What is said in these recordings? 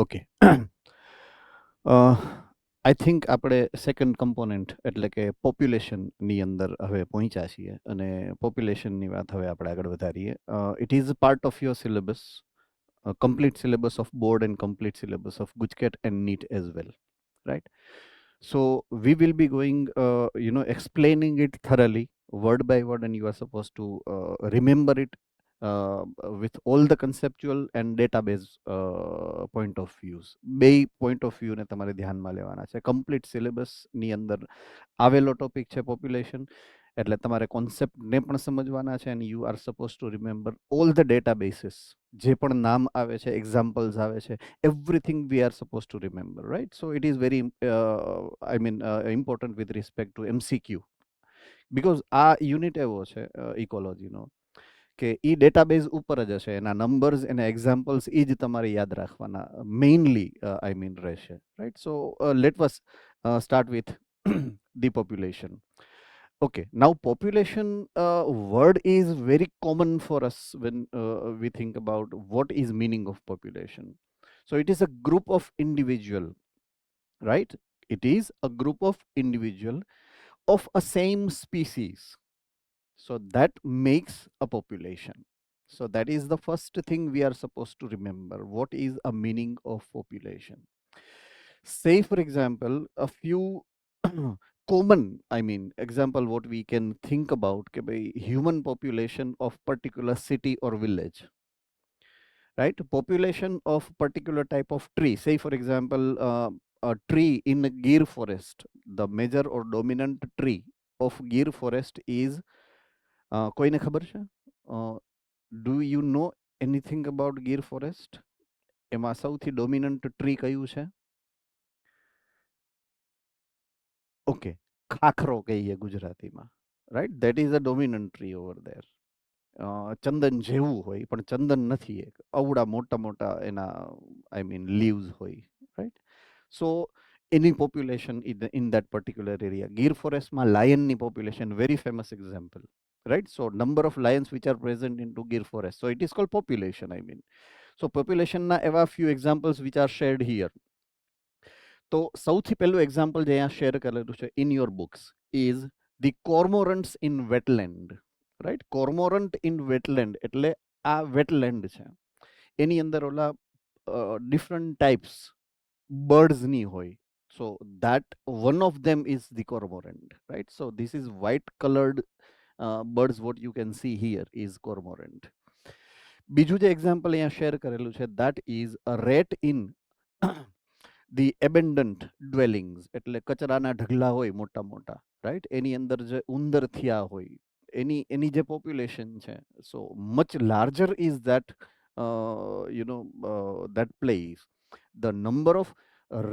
Okay. I think આપણે second component એટલે કે પોપ્યુલેશનની અંદર હવે પહોંચ્યા છીએ અને પોપ્યુલેશનની વાત હવે આપણે આગળ વધારીએ. It is part of your syllabus, complete syllabus of board and complete syllabus of GUJCAT and NEET as well, right? So we will be going, explaining it thoroughly, word by word, and you are supposed to remember it with all the conceptual and database point of views. બે point of view ને તમારે ધ્યાનમાં લેવાના છે. Complete સિલેબસની અંદર આવેલો topic છે population, એટલે તમારે કોન્સેપ્ટને પણ સમજવાના છે, and you are suppose to remember all the databases, જે પણ નામ આવે છે, એક્ઝામ્પલ્સ આવે છે, everything we are supposed to remember, right? So it is very important with respect to MCQ, because આ યુનિટ એવો છે ઇકોલોજીનો કે એ ડેટાબેઝ ઉપર જ હશે, એના નંબર્સ એના એક્ઝામ્પલ્સ એ જ તમારે યાદ રાખવાના મેઇનલી રહેશે, right? So let us start with the population. Okay, now population word is very common for us when we think about what is meaning of population. So it is a group of individual, right? It is a group of individual of a same species. So that makes a population. So that is the first thing we are supposed to remember. What is a meaning of population? Say for example, a few common, example what we can think about ke bhai, human population of particular city or village, right? Population of particular type of tree. Say for example, a tree in a Gir forest, the major or dominant tree of Gir forest is કોઈને ખબર છે? Do you know anything about Gir forest? એમાં સૌથી dominant tree કયું છે? Okay, ખાખરો કહીએ ગુજરાતીમાં, right? That is a dominant tree over there. ચંદન જેવું હોય પણ ચંદન નથી, એક અવડા મોટા મોટા એના લીવ્સ હોય, રાઈટ? સો એની population in that particular area. Gir ફોરેસ્ટમાં લાયનની પોપ્યુલેશન, very famous example, right? So number of lions which are present into Gir forest, so it is called population. So population na એવા few examples which are shared here. તો સૌથી પહેલું example જે અહીંયા share કરેલું છે in your books is the cormorants in wetland, right? Cormorant in wetland એટલે આ wetland છે, એની અંદર ઓલા different types birds ની હોય. So that one of them is the cormorant, right? So this is white colored birds what you can see here is cormorant. બીજું જે example અહીંયા share કરેલું છે, that is a rat in the abandoned dwellings, એટલે કચરાના ઢગલા હોય મોટા મોટા, રાઈટ? એની અંદર જે ઉંદર થયા હોય, એની જે પોપ્યુલેશન છે, so much larger is that that place, the number of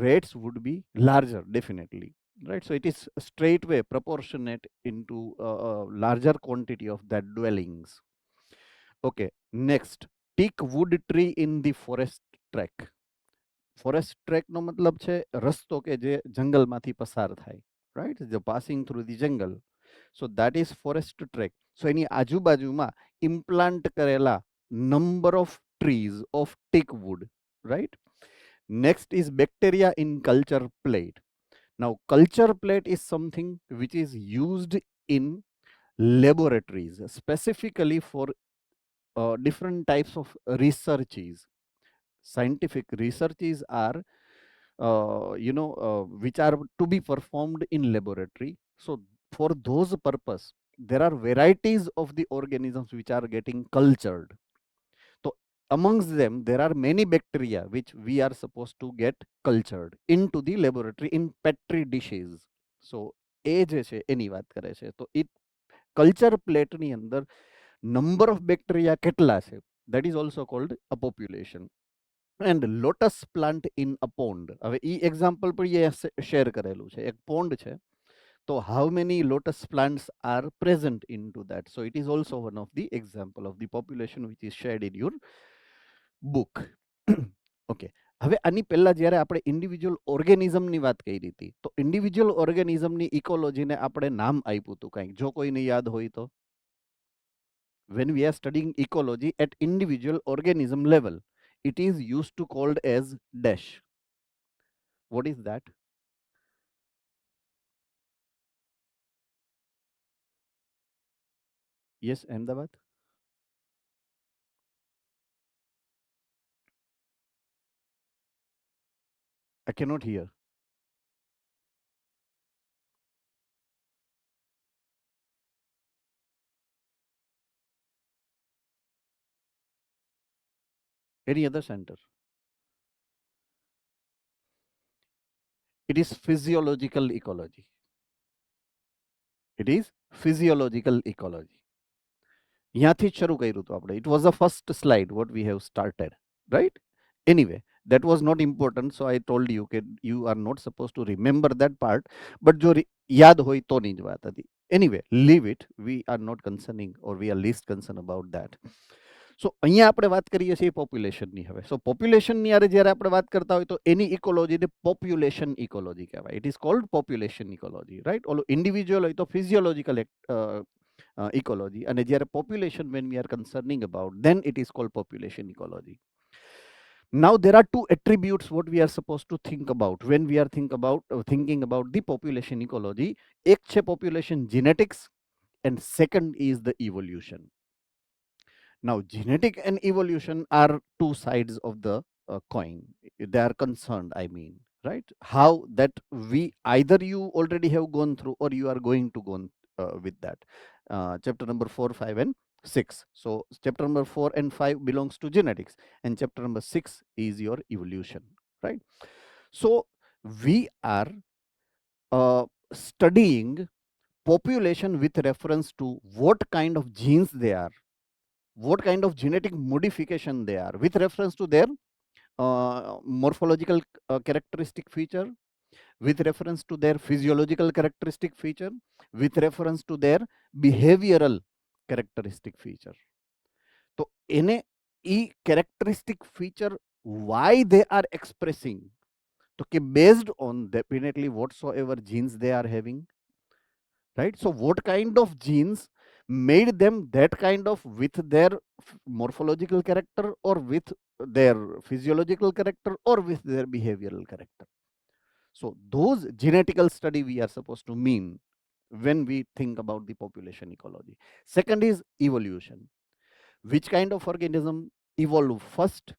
rates would be larger definitely, right? So it is straightway proportionate into a larger quantity of that dwellings. Okay, next, teak wood tree in the forest track. Forest ટ્રેકનો મતલબ છે રસ્તો કે જે જંગલમાંથી પસાર થાય, right? The passing through the jungle. So that is forest track. So એની આજુબાજુમાં ઇમ્પ્લાન્ટ કરેલા number of trees of teak wood, right? Next is bacteria in culture plate. Now, culture plate is something which is used in laboratories, specifically for different types of researches. Scientific researches are, which are to be performed in laboratory. So, for those purpose, there are varieties of the organisms which are getting cultured. So, amongst them, there are many bacteria which we are supposed to get cultured into the laboratory in petri dishes. So, એ જે છે એની વાત કરે છે. તો એ culture પ્લેટની અંદર number of bacteria કેટલા છે, that is also called a population. And lotus plant in a pond. હવે એ એક્ઝામ્પલ પણ એ શેર કરેલું છે, એક પોન્ડ છે, તો how many lotus plants are present in two that. So it is also one of the example of the population which is shared in your book. Okay, હવે આની પહેલા જ્યારે આપણે ઇન્ડિવિજ્યુઅલ ઓર્ગેનિઝમની વાત કરી હતી, તો ઇન્ડિવિજ્યુઅલ ઓર્ગેનિઝમની ઇકોલોજીને આપણે નામ આપ્યું હતું કંઈક, જો કોઈને યાદ હોય તો. when we are studying ecology at individual organism level, it is used to called as dash. What is that? Yes, Ahmedabad. I cannot hear. Any other center? It is physiological ecology. It is physiological ecology. ત્યાંથી જ શરૂ કર્યું હતું આપણે. It was the first slide what we have started, right? Anyway, that was not important, so I told you that you are not supposed to remember that part, but જો યાદ હોય તોની જ વાત હતી. Anyway, leave it. We are not concerning, or we are least concerned about that. સો અહીંયા આપણે વાત કરીએ છીએ પોપ્યુલેશનની હવે. સો પોપ્યુલેશનની યારે જ્યારે આપણે વાત કરતા હોય તો એની ઇકોલોજીને પોપ્યુલેશન ઇકોલોજી કહેવાય. It is called population ecology, right? ઓલો ઇન્ડિવિજ્યુઅલ હોય તો ફિઝિયોલોજીકલ ecology, and જ્યારે population, when we are concerning about, then it is called population ecology. Now there are two attributes what we are supposed to think about when we are thinking about the population ecology. એક છે population genetics, and second is the evolution. Now genetic and evolution are two sides of the coin. They are concerned, I mean, right? How that we, either you already have gone through or you are going to go with that. Chapter number 4, 5 and 6. So chapter number 4 and 5 belongs to genetics, and chapter number 6 is your evolution, right? So we are studying population with reference to what kind of genes they are, what kind of genetic modification they are, with reference to their morphological characteristic feature, with reference to their physiological characteristic feature, with reference to their behavioral characteristic feature. તો એને ઈ characteristic feature, why they are expressing, તો કે based on definitely whatsoever genes they are having, right? So what kind of genes made them that kind of, with their morphological character, or with their physiological character, or with their behavioral character. So those genetical study we are supposed to mean when we think about the population ecology. Second is evolution. Which kind of organism evolved first,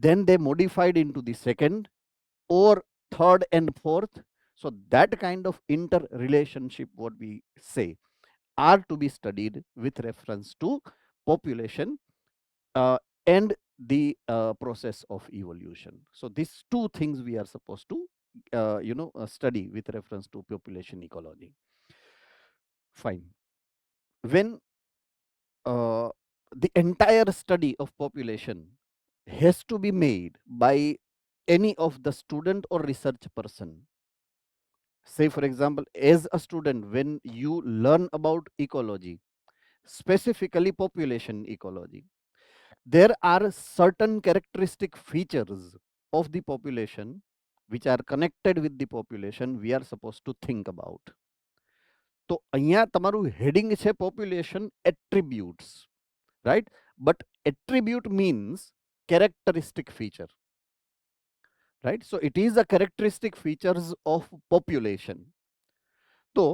then they modified into the second, or third and fourth. So that kind of interrelationship, what we say, are to be studied with reference to population and the process of evolution. So these two things we are supposed to study with reference to population ecology. Fine. When the entire study of population has to be made by any of the student or research person. Say, for example, as a student, when you learn about ecology, specifically population ecology, there are certain characteristic features of the population which are connected with the population we are supposed to think about. તો અહીંયા તમારું heading છે population attributes, right? But attribute means characteristic feature, right? So it is a characteristic features of population. તો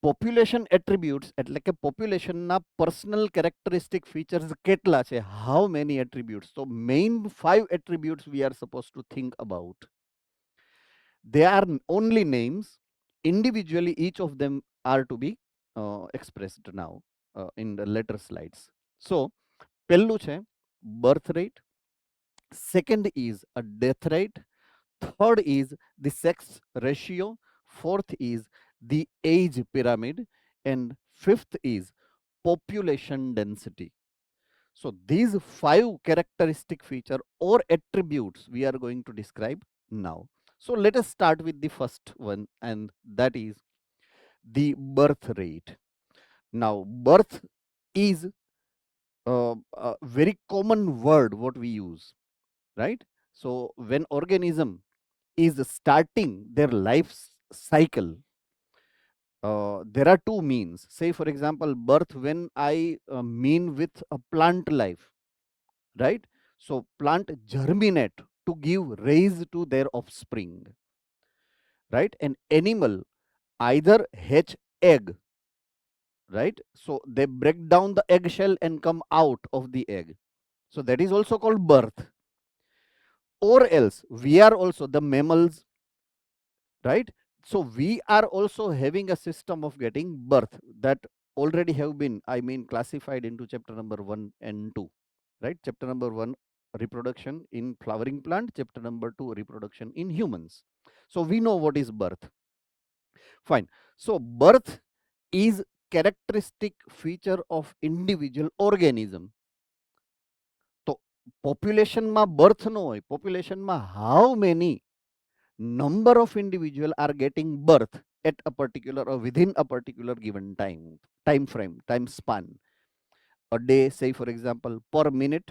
population attributes એટલે કે પોપ્યુલેશનના personal characteristic features કેટલા છે, how many attributes? તો main 5 attributes V are suppose two think about. They are only names. Individually, each of them are to be expressed now in the later slides. So, પહેલું છે birth rate. Second is a death rate. Third is the sex ratio. Fourth is the age pyramid. And fifth is population density. So these 5 characteristic feature or attributes we are going to describe now. So let us start with the first one, and that is the birth rate. Now birth is a very common word what we use, right? So when organism is starting their life cycle, there are two means. Say, for example, birth, when I mean with a plant life, right? So plant germinate to give rise to their offspring, right? An animal either hatch egg, right? So they break down the eggshell and come out of the egg. So that is also called birth. Or else we are also the mammals, right? So we are also having a system of getting birth that already have been, I mean, classified into chapter number 1 and 2, right? Chapter number 1, reproduction in flowering plant. Chapter number 2, reproduction in humans. So we know what is birth. Fine. So birth is characteristic feature of individual organism. તો પોપ્યુલેશનમાં birth ન હોય, પોપ્યુલેશનમાં how many number of individual are getting birth at a particular or within a particular given time frame, time span, a day, say for example, per minute,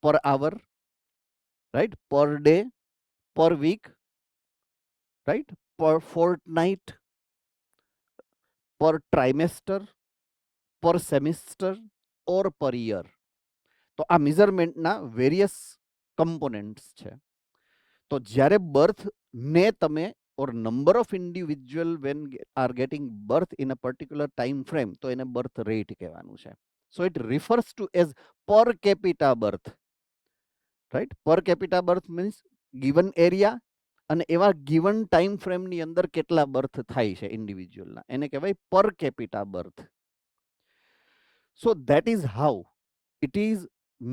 per hour, right, per day, per week, right, per fortnight, per trimester, per semester or per year. તો આ મેઝરમેન્ટના various કમ્પોનેન્ટ્સ છે. તો જ્યારે birth ને તમે or number of individual when are getting birth in a particular time frame, તો એને birth rate કહેવાનું છે. So it refers to as per capita birth, right? Per capita birth means given area અને એવા given time frame ની અંદર કેટલા birth થાય છે ઇન્ડિવિજ્યુઅલના, એને કહેવાય per capita birth. So that is how it is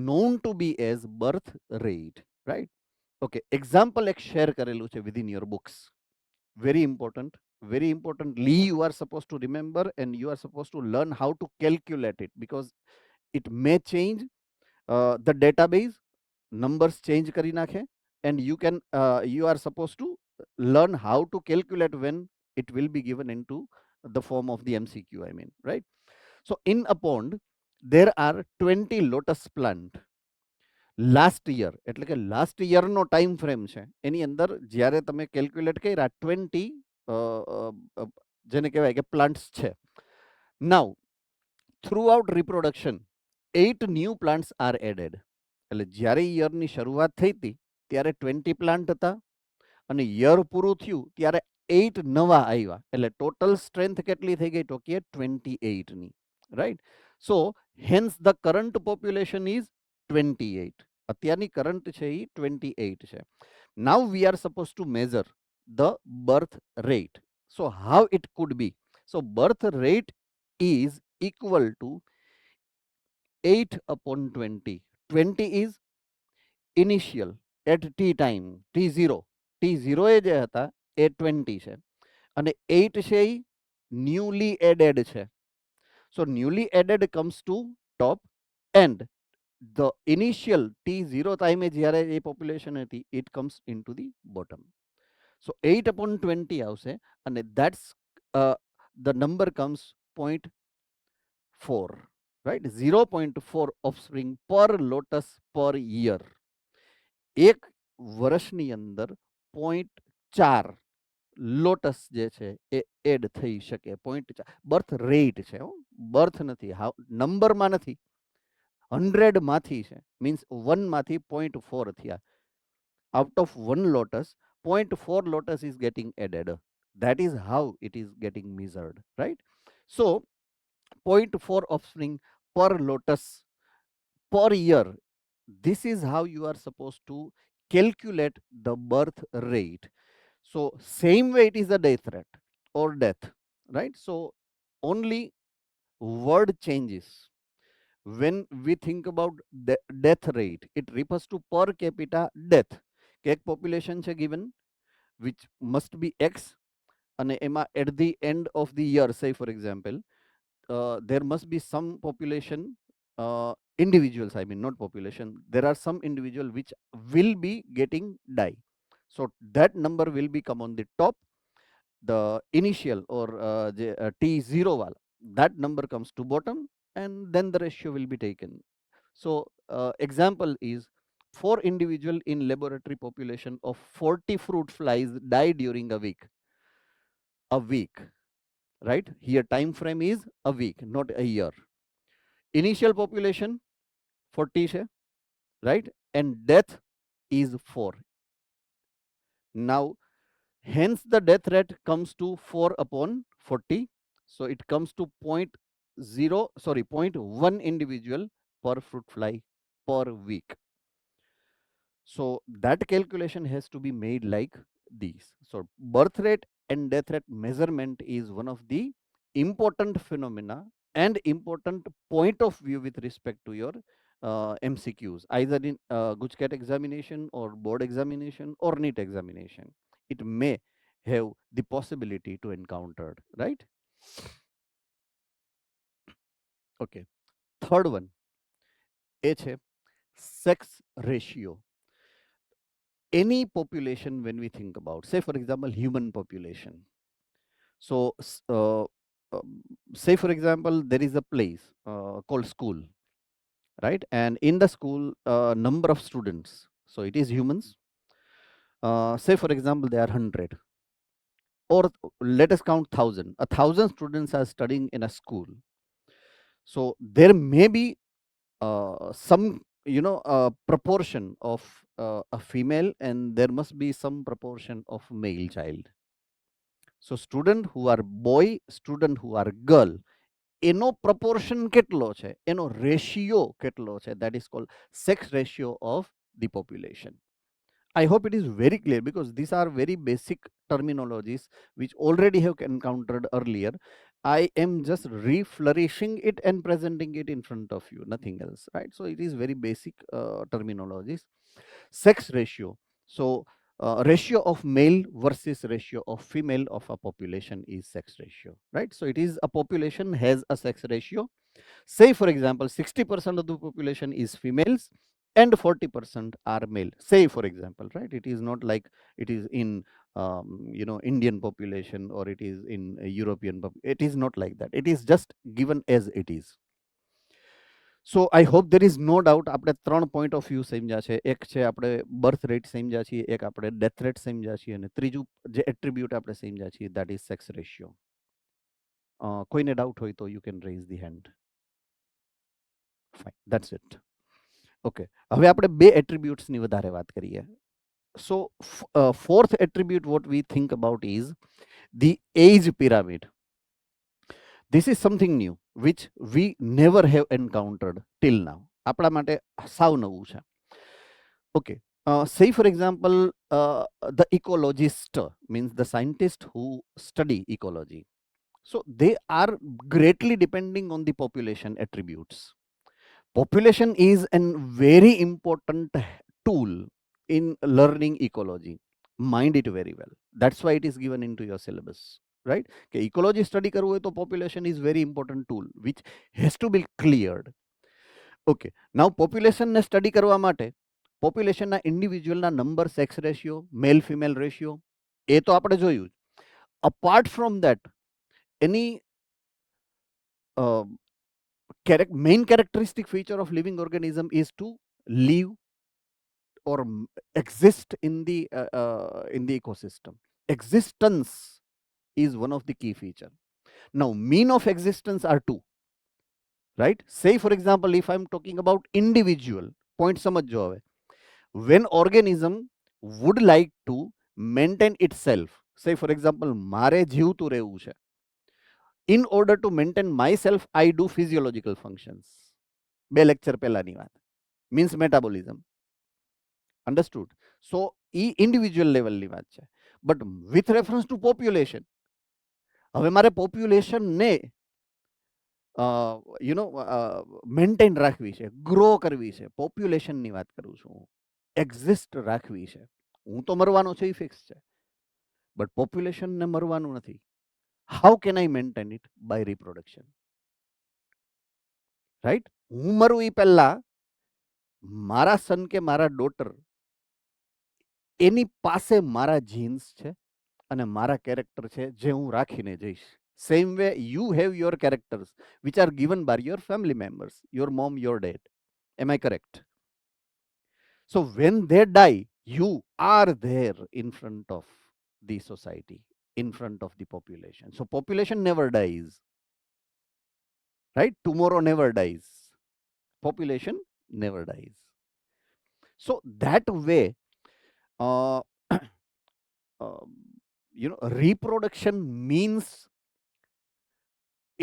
known to be as birth rate, right? Okay, example એક શેર કરેલું છે within your books. Very important, very importantly you are supposed to remember and you are supposed to learn how to calculate it, because it may change the database, numbers change કરી નાખે, and you are supposed to learn how to calculate when it will be given into the form of the MCQ, I mean, right? So in a pond there are 20 lotus plant. Last year એટલે કે last યરનો time frame છે, એની અંદર જ્યારે તમે calculate કર્યા 20 જેને કહેવાય કે પ્લાન્ટ્સ છે. Now throughout reproduction 8 new plants are added. એટલે જ્યારે યરની શરૂઆત થઈ હતી ત્યારે 20 પ્લાન્ટ હતા અને યર પૂરું થયું ત્યારે 8 નવા આવ્યા, એટલે ટોટલ સ્ટ્રેન્થ કેટલી થઈ ગઈ તો કે 28 ની, right? So hence the current population is 28. અત્યારની કરંટ છે એ 28 છે. Now we are suppose to measure the birth rate. So how it could be? So birth rate is equal to 8 upon 20. 20 is initial at t time, t0. t0 એ જે હતા એ 20 છે અને 8 છે એ newly added છે. So newly added comes to top and the initial t0 time જ્યારે એ પોપ્યુલેશન હતી it comes into the bottom. So 8 upon 20 આવશે અને that's the number comes 0.4, right? 0.4 offspring per lotus per year. એક વર્ષની અંદર 0.4 લોટસ જે છે એ એડ થઈ શકે. 0.4 બર્થ રેટ છે, બર્થ નથી, નંબરમાં નથી, 100 માંથી છે, મીન્સ 1 માંથી 0.4 થયા. Out of 1 lotus, 0.4 lotus is getting added. That is how it is getting measured, right? So 0.4 offspring per lotus per year. This is how you are supposed to calculate the birth rate. So same way it is a death rate or death, right? So only word changes. When we think about death rate, it refers to per capita death. કે એક population છે given which must be X અને એમાં at the end of the year, say for example, there must be some population, individuals, I mean not population, there are some individual which will be getting die. So that number will be come on the top, the initial or T0 wala, that number comes to bottom and then the ratio will be taken. So example is 4 individual in laboratory population of 40 fruit flies die during a week. A week, right? Here time frame is a week, not a year. Initial population 40 છે, right? And death is 4. Now, hence the death rate comes to 4 upon 40. So it comes to 0.1 individual per fruit fly per week. So that calculation has to be made like these. So birth rate and death rate measurement is one of the important phenomena and important point of view with respect to your MCQs, either in Gujcat examination or board examination or NEET examination. It may have the possibility to encounter, right? Okay. Third one, એ છે sex ratio. Any population, when we think about, say for example, human population. So say for example, there is a place called school, right? And in the school, number of students, so it is humans, say for example they are 100, or let us count 1000. 1000 students are studying in a school. So there may be some proportion of a female, and there must be some proportion of male child. So student who are boy, student who are girl, એનો proportion કેટલો છે, એનો ratio કેટલો છે, that is called sex ratio of the population. I hope it is very clear, because these are very basic terminologies which already have encountered earlier. I am just reflourishing it and presenting it in front of you, nothing else, right? So it is very basic terminologies. Sex ratio. So ratio of male versus ratio of female of a population is sex ratio, right? So it is a population has a sex ratio. Say for example, 60% of the population is females and 40% are male, say for example, right? It is not like it is in Indian population, or it is in European it is not like that. It is just given as it is. So I hope there is no doubt. આપણે 3 point of view સમજ્યા છે. એક છે આપણે birth rate સમજ્યા છીએ, એક આપણે ડેથ રેટ સમજ્યા છીએ, અને ત્રીજું જે એટ્રીબ્યુટ આપણે સમજ્યા છીએ, દેટ ઇઝ સેક્સ રેશિયો. કોઈને ડાઉટ હોય તો you can raise the hand. Fine, that's it. Okay, હવે આપણે બે એટ્રીબ્યુટ્સની વધારે વાત કરીએ. સો fourth attribute what we think about is the age pyramid. This is something new which we never have encountered till now. આપણા માટે સાવ નવું છે. Okay. Say for example, the ecologist means the scientist who study ecology. So they are greatly depending on the population attributes. Population is a very important tool in learning ecology. Mind it very well. That's why it is given into your syllabus, right? Okay, ecology study કરવું હોય તો population is very important tool which has to be cleared. Okay, now પોપ્યુલેશનને study કરવા માટે પોપ્યુલેશનના ઇન્ડિવિજ્યુઅલના number, sex ratio, male female ratio, એ તો આપણે જોયું. અપાર્ટ ફ્રોમ દેટ, એની main characteristic feature of living organism is to live or exist in the ecosystem. Existence is one of the key feature. Now mean of existence are two, right? Say for example, if I'm talking about individual, point સમજજો હવે. When organism would like to maintain itself, say for example, મારે જીવતું રહેવું છે, in order to maintain myself I do physiological functions. બે lecture પહેલાની વાત, means metabolism. Understood? So એ individual લેવલની વાત છે. But with reference two population, હવે મારે પોપ્યુલેશનને મેન્ટેન રાખવી છે, ગ્રો કરવી છે, પોપ્યુલેશનની વાત કરું છું હું. એક્ઝિસ્ટ રાખવી છે. હું તો મરવાનો છે એ ફિક્સ છે, બટ પોપ્યુલેશનને મરવાનું નથી. How can I maintain it? By reproduction, right? હું મરું એ પહેલા મારા સન કે મારા ડોટર એની પાસે મારા જીન્સ છે અને મારા કેરેક્ટર છે જે હું રાખીને જઈશ. Same way you have your characters which are given by your family members, your mom, your dad. Am I correct? So when they die, you are there in front of the society, in front of the population. So population never dies, right? Tomorrow never dies. Population never dies. So that way, uh, reproduction means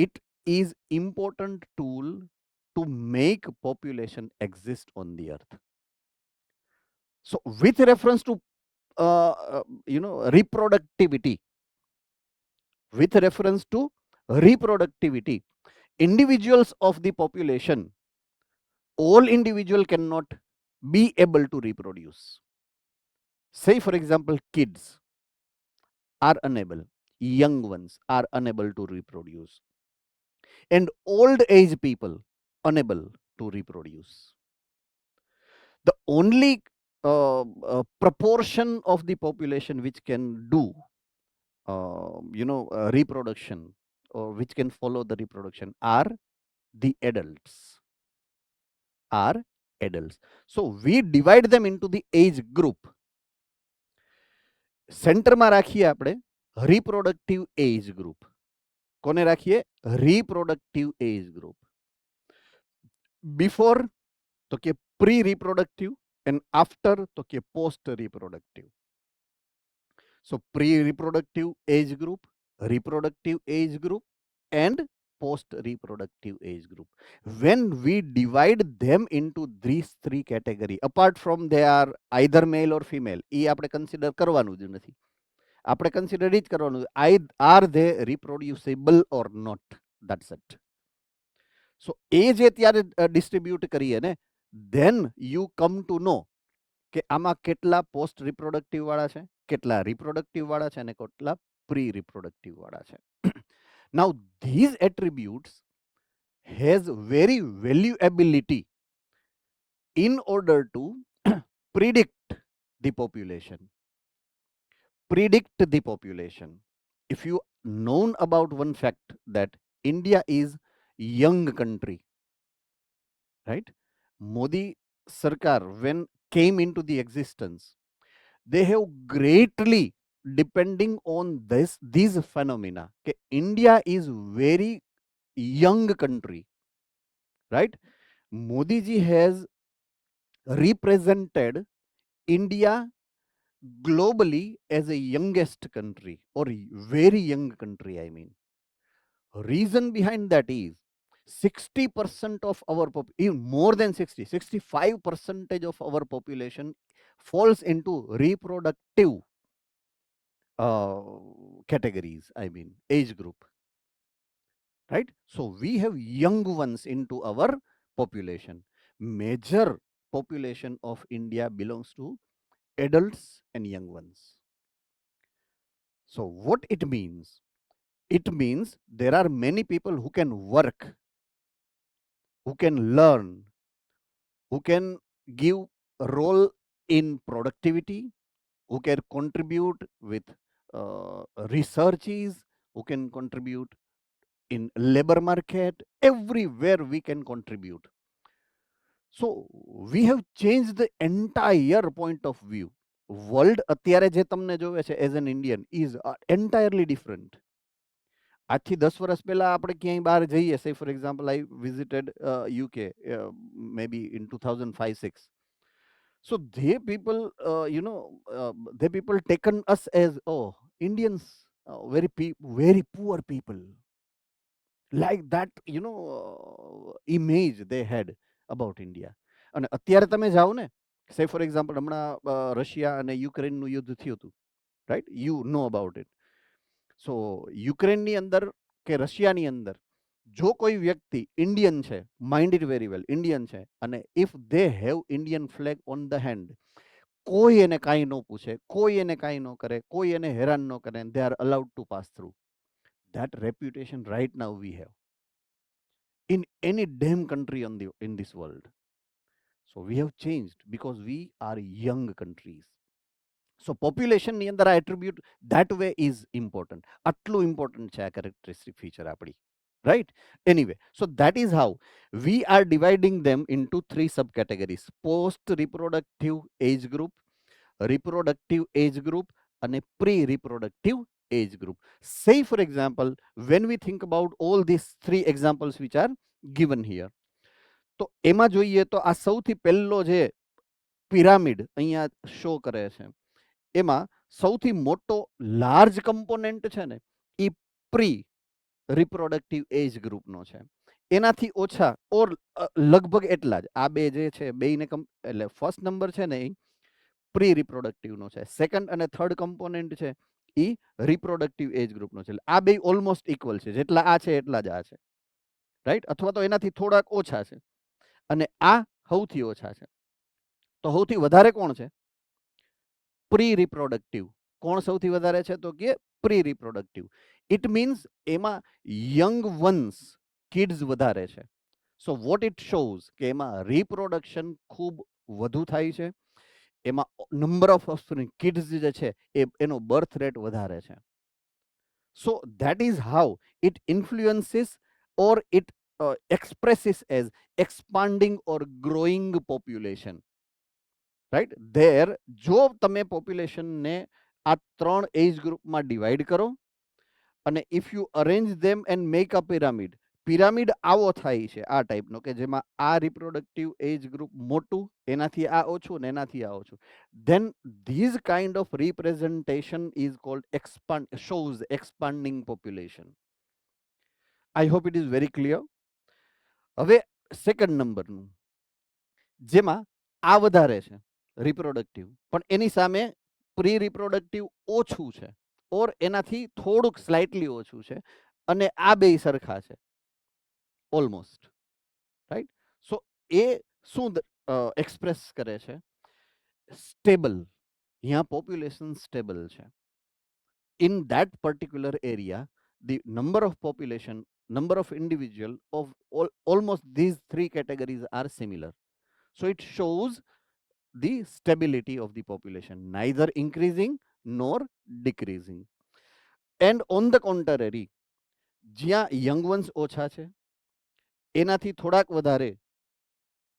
it is important tool to make population exist on the earth. So with reference to reproductivity, with reference to reproductivity, individuals of the population, all individual cannot be able to reproduce. Say for example, kids are unable, young ones are unable to reproduce, and old age people unable to reproduce. The only proportion of the population which can do reproduction, or which can follow the reproduction, are the adults. So we divide them into the age group. સેન્ટરમાં રાખીએ આપણે reproductive age group. કોને રાખીએ? Reproductive age group. Before તો કે pre reproductive, and after તો કે post reproductive. So pre-reproductive age group, reproductive age group, and post-reproductive age group. When we divide them into these three categories, apart from they are either male or female, એ આપણે consider કરવાનું જ નથી. આપણે consider એ જ કરવાનું, are they reproducible or not? That's it. So એ જે ત્યારે distribute કરીએ ને, then you come to know કે આમાં કેટલા પોસ્ટ રિપ્રોડક્ટિવ વાળા છે, કેટલા રિપ્રોડક્ટિવ વાળા છે, અને કેટલા પ્રી રિપ્રોડક્ટિવ વાળા છે. Now these attributes has very valuability in order to predict the population. If you known about one fact that India is young country, right? Modi Sarkar, when came into the existence, they have greatly depending on these phenomena. Okay, India is very young country, right? Modi ji has represented India globally as a youngest country, or very young country, I mean. Reason behind that is 60% of our even more than 65% of our population falls into reproductive categories, I mean age group, right? So we have young ones into our population. Major population of India belongs to adults and young ones. So what it means? It means there are many people who can work, who can learn, who can give a role in productivity, who can contribute with researches, who can contribute in labor market. Everywhere we can contribute. So we have changed the entire point of view. World અત્યારે જે તમને જોવે છે as an Indian is entirely different. આજથી 10 વર્ષ પહેલા આપણે ક્યાંય બહાર જઈએ, say for example I visited UK maybe in 2005-6. So they people they people taken us as, oh, Indians, very poor people, like that, image they had about India. અને અત્યારે તમે જાઓ ને, say for example હમણાં Russia અને યુક્રેનનું યુદ્ધ થયું હતું, right? You know about it. So યુક્રેનની અંદર કે રશિયાની અંદર જો કોઈ વ્યક્તિ ઇન્ડિયન છે, mind it very well, Indian છે, અને if they have Indian flag on the hand, કોઈ એને કાંઈ ન પૂછે, કોઈ એને કાંઈ ન કરે, કોઈ એને હેરાન ન કરે, they are allowed to pass through. That reputation right now we have in any damn country in this world. So we have changed because we are young countries. So population ની અંદર આ attribute that way is important. આટલું important છે આ characteristic feature આપણી, right? Anyway, so that is how we are dividing them into three subcategories: post reproductive age group, reproductive age group, and a pre-reproductive age group. Say for example, when we think about all these three examples which are given here, તો એમાં જોઈએ તો આ સૌથી પહેલો જે pyramid અહીંયા show કરે છે, એમાં સૌથી મોટો લાર્જ કમ્પોનેન્ટ છે ને એ પ્રી રિપ્રોડક્ટિવ એજ ગ્રુપનો છે. એનાથી ઓછા ઓર લગભગ એટલા જ આ બે જે છે બેયને એટલે ફર્સ્ટ નંબર છે ને એ પ્રી રિપ્રોડક્ટિવનો છે, સેકન્ડ અને થર્ડ કમ્પોનેન્ટ છે એ રિપ્રોડક્ટિવ એજ ગ્રુપનો છે. એટલે આ બે ઓલમોસ્ટ ઇક્વલ છે, જેટલા આ છે એટલા જ આ છે, રાઈટ, અથવા તો એનાથી થોડાક ઓછા છે, અને આ સૌથી ઓછા છે. તો સૌથી વધારે કોણ છે? Pre reproductive. કોણ સૌથી વધારે છે? તો કે પ્રી રિપ્રોડક્ટિવ. ઇટ મીન્સ એમાં યંગ વન્સ કિડ્સ વધારે છે. સો વોટ ઇટ શોઝ કે એમાં રિપ્રોડક્શન ખૂબ વધુ થાય છે, એમાં નંબર ઓફ ઓફસ્પ્રિંગ કિડ્સ જે છે એનો બર્થ રેટ વધારે છે. સો that is how it influences or it expresses as expanding or growing population, right? There જો તમે પોપ્યુલેશનને આ ત્રણ એજ ગ્રુપમાં ડિવાઈડ કરો અને if you arrange them and make a pyramid, pyramid આવો થાય છે આ ટાઈપનો કે જેમાં આ રિપ્રોડક્ટિવ એજ ગ્રુપ મોટું, એનાથી આ ઓછું ને એનાથી આ ઓછું, then these kind of representation is called shows expanding population. I hope it is very clear. હવે સેકન્ડ નંબરનું જેમાં આ વધારે છે રિપ્રોડક્ટિવ, પણ એની સામે પ્રી રિપ્રોડક્ટિવ ઓછું છે ઓર એનાથી થોડુંક સ્લાઇટલી ઓછું છે, અને આ બે સરખા છે ઓલમોસ્ટ, રાઈટ. સો એ શું એક્સપ્રેસ કરે છે? સ્ટેબલ. અહીંયા પોપ્યુલેશન સ્ટેબલ છે. In that particular area the number of population, number of individual of almost these three categories are similar. So it shows the stability of the population, neither increasing nor decreasing. And on the contrary, જ્યાં young ones ઓછા છે એનાથી થોડાક વધારે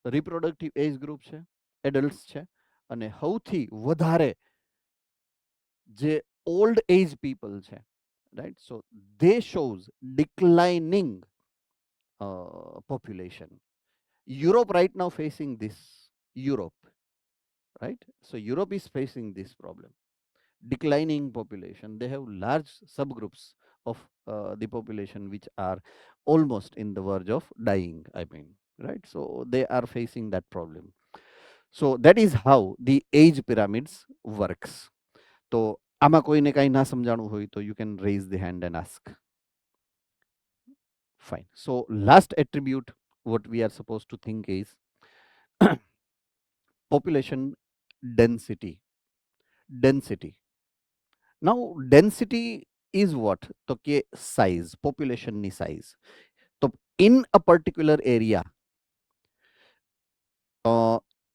reproductive age group છે, adults છે, અને સૌથી વધારે જે ઓલ્ડ એજ પીપલ છે, right? So they shows declining population. Europe right now facing this. Europe, right? So Europe is facing this problem, declining population. They have large subgroups of the population which are almost in the verge of dying, I mean, right? So they are facing that problem. So that is how the age pyramids works. તો આમાં કોઈને કાંઈ ના સમજાણું હોય તો you can raise the hand and ask. Fine. So last attribute what we are supposed to think is population density. Density. Now density is what? તો કે size, population ની size. તો in a particular area,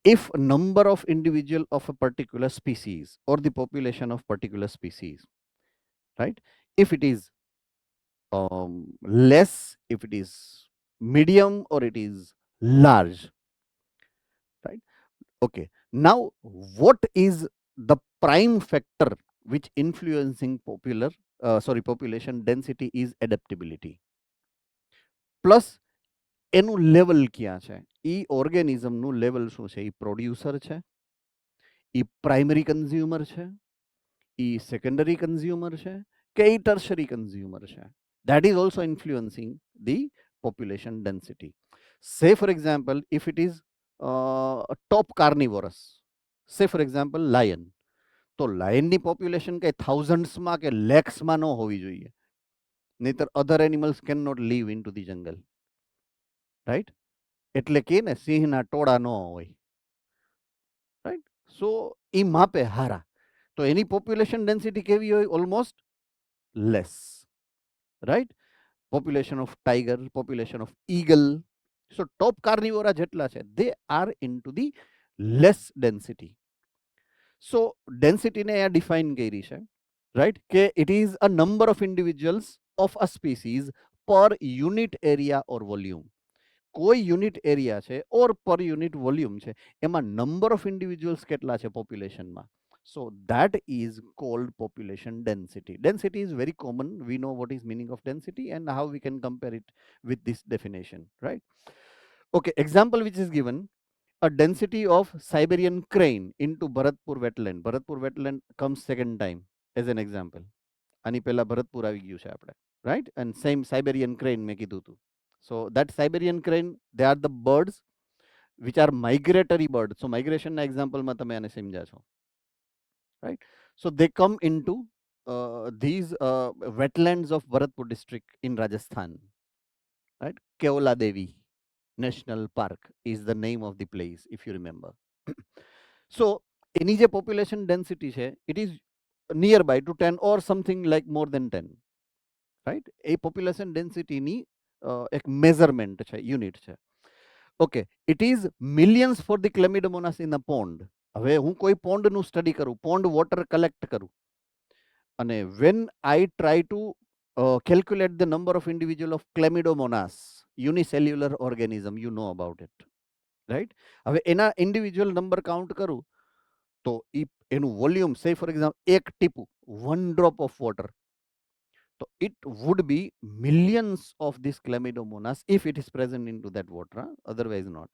if number of individual of a particular species or the population of particular species, right? If it is less, if it is medium, or it is large, right? Okay. Now, what is the prime factor which influencing population density is adaptability. Plus, એનું level ક્યાં છે? ઈ ઓર્ગેનિઝમનું level શું છે? ઈ producer છે, ઈ primary consumer છે, ઈ secondary consumer છે, કે ઈ tertiary consumer છે? That is also influencing the population density. Say for example, if it is a top carnivorous, say for example lion, તો લાયનની પોપ્યુલેશન કઈ થાઉઝન્ડ્સમાં કે લેક્સમાં ન હોવી જોઈએ, નહીતર other animals can not live in to the jungle, right? એટલે કે ને સિંહના ટોળા ન હોય, રાઈટ? સો એ માપે હારા, તો એની પોપ્યુલેશન ડેન્સિટી કેવી હોય? Almost less, right? Population of tiger, population of eagle, so top carnivora જેટલા છે they are in to the less density. So ડેન્સિટીને અહીંયા ડિફાઇન કરી છે, રાઈટ, કે it is a number of individuals of a species per unit area or volume. કોઈ unit area છે or પર યુનિટ વોલ્યુમ છે, એમાં નંબર ઓફ ઇન્ડિવિજ્યુઅલ્સ કેટલા છે પોપ્યુલેશનમાં. So that is called population density. Density is very common. We know what is meaning of density and how we can compare it with this definition, right? Okay, example which is given, a density of Siberian crane into Bharatpur wetland. Bharatpur wetland comes second time as an example. આની પહેલા ભરતપુર આવી ગયું છે આપણે, right? And same Siberian crane મેં કીધું હતું. So that Siberian crane, they are the birds which are migratory birds. So migration ના example માં તમે આને સમજ્યા છો, right? So they come into these wetlands of Bharatpur district in Rajasthan, right? Keola Devi National Park is the name of the place, if you remember. So એની જે population density છે, it is nearby to 10 or something like more than 10, right? A population density ની એક measurement છે, unit છે. Okay, it is millions for the Chlamydomonas in a pond. હવે હું કોઈ pond નું study કરું, pond water collect કરું, અને when I try to calculate the number of individual of Chlamydomonas, unicellular organism, you know about it, right? હવે એના individual number count કરું તો એનું વોલ્યુમ, say for example એક ટીપું, one drop of water, so it would be millions of these Chlamydomonas if it is present into that water, otherwise not.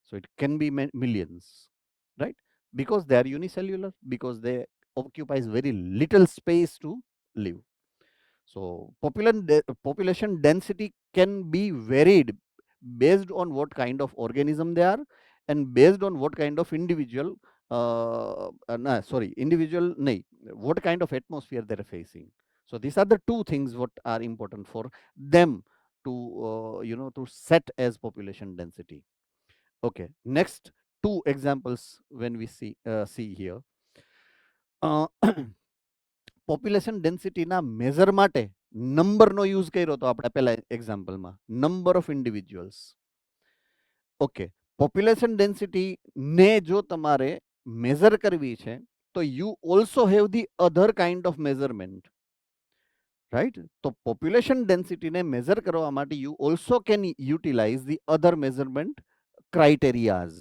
So it can be millions, right? Because they are unicellular, because they occupies very little space to live. So population density can be varied based on what kind of organism they are and based on what kind of individual what kind of atmosphere they're facing. So these are the two things what are important for them to to set as population density. Okay, next two examples when we see here. Population ડેન્સિટીના measure માટે નંબરનો use કર્યો તો આપણે પહેલા એક્ઝામ્પલમાં, number of individuals. Okay, population density ને જો તમારે મેઝર કરવી છે તો you also have the other kind of measurement, right? તો પોપ્યુલેશન ડેન્સિટીને મેઝર કરવા માટે you also can utilize the other measurement criterias.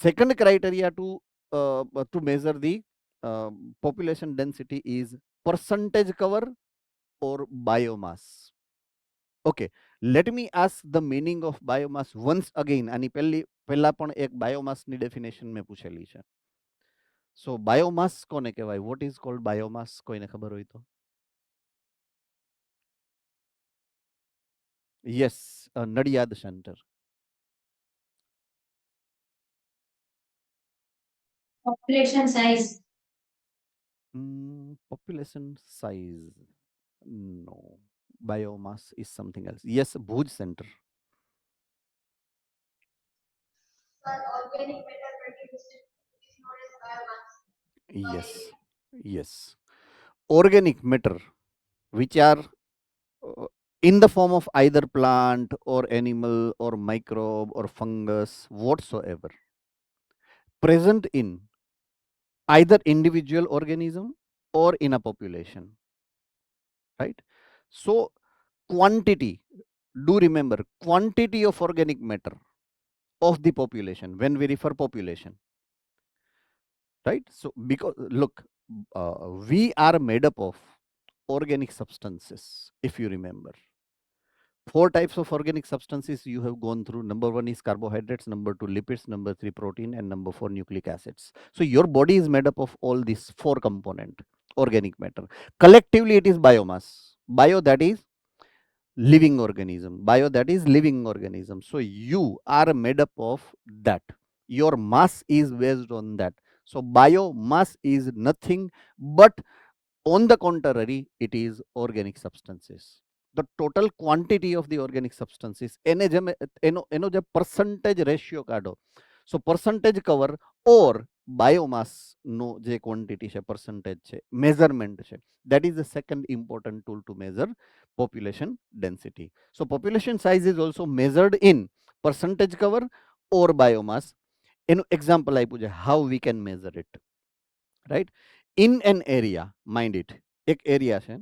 Second criteria to measure the population density is percentage cover or biomass. Okay, let me ask the meaning of biomass once again. આની પહેલા પણ એક biomass ની definition મેં પૂછેલી છે. So biomass કોને કહેવાય? What is called biomass? કોઈને ખબર હોય તો? Yes, Nadiad center. Population size. Population size. No. Biomass is something else. Yes, Bhuj center. Organic matter produced is known as biomass. Yes, yes. Organic matter which are in the form of either plant or animal or microbe or fungus whatsoever, present in either individual organism or in a population, right? So quantity, do remember quantity of organic matter of the population when we refer population, right? So because look, we are made up of organic substances, if you remember. 4 types of organic substances you have gone through. Number 1 is carbohydrates, number 2 lipids, number 3 protein, and number 4 nucleic acids. So your body is made up of all these 4 component organic matter. Collectively it is biomass. Bio, that is living organism. Bio, that is living organism. So you are made up of that. Your mass is based on that. So biomass is nothing but, on the contrary, it is organic substances. The total quantity of the organic substances, એનો જે percentage ratio કાઢો, so percentage cover or biomass નો જે quantity છે, percentage છે, measurement છે, that is the second important tool to measure population density. So population size is also measured in percentage cover or biomass. એનું example આપ્યું છે, how we can measure it, right? In an area, mind it, એક area છે,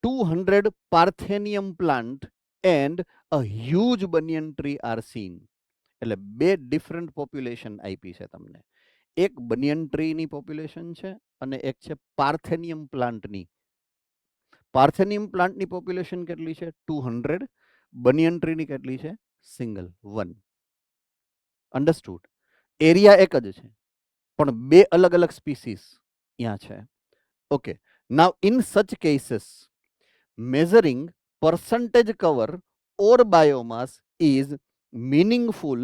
200 Parthenium plant and a huge banyan tree are seen. એટલે બે different population આપી છે તમને. એક બનિયન ટ્રીની પોપ્યુલેશન છે અને એક છે પાર્થેનિયમ પ્લાન્ટની. પાર્થેનિયમ પ્લાન્ટની પોપ્યુલેશન કેટલી છે? 200. બનિયન ટ્રીની કેટલી છે? સિંગલ 1. અન્ડરસ્ટુડ. એરિયા એક જ છે પણ બે અલગ અલગ સ્પીસીસ ત્યાં છે. Okay, now in such cases measuring percentage cover or biomass is meaningful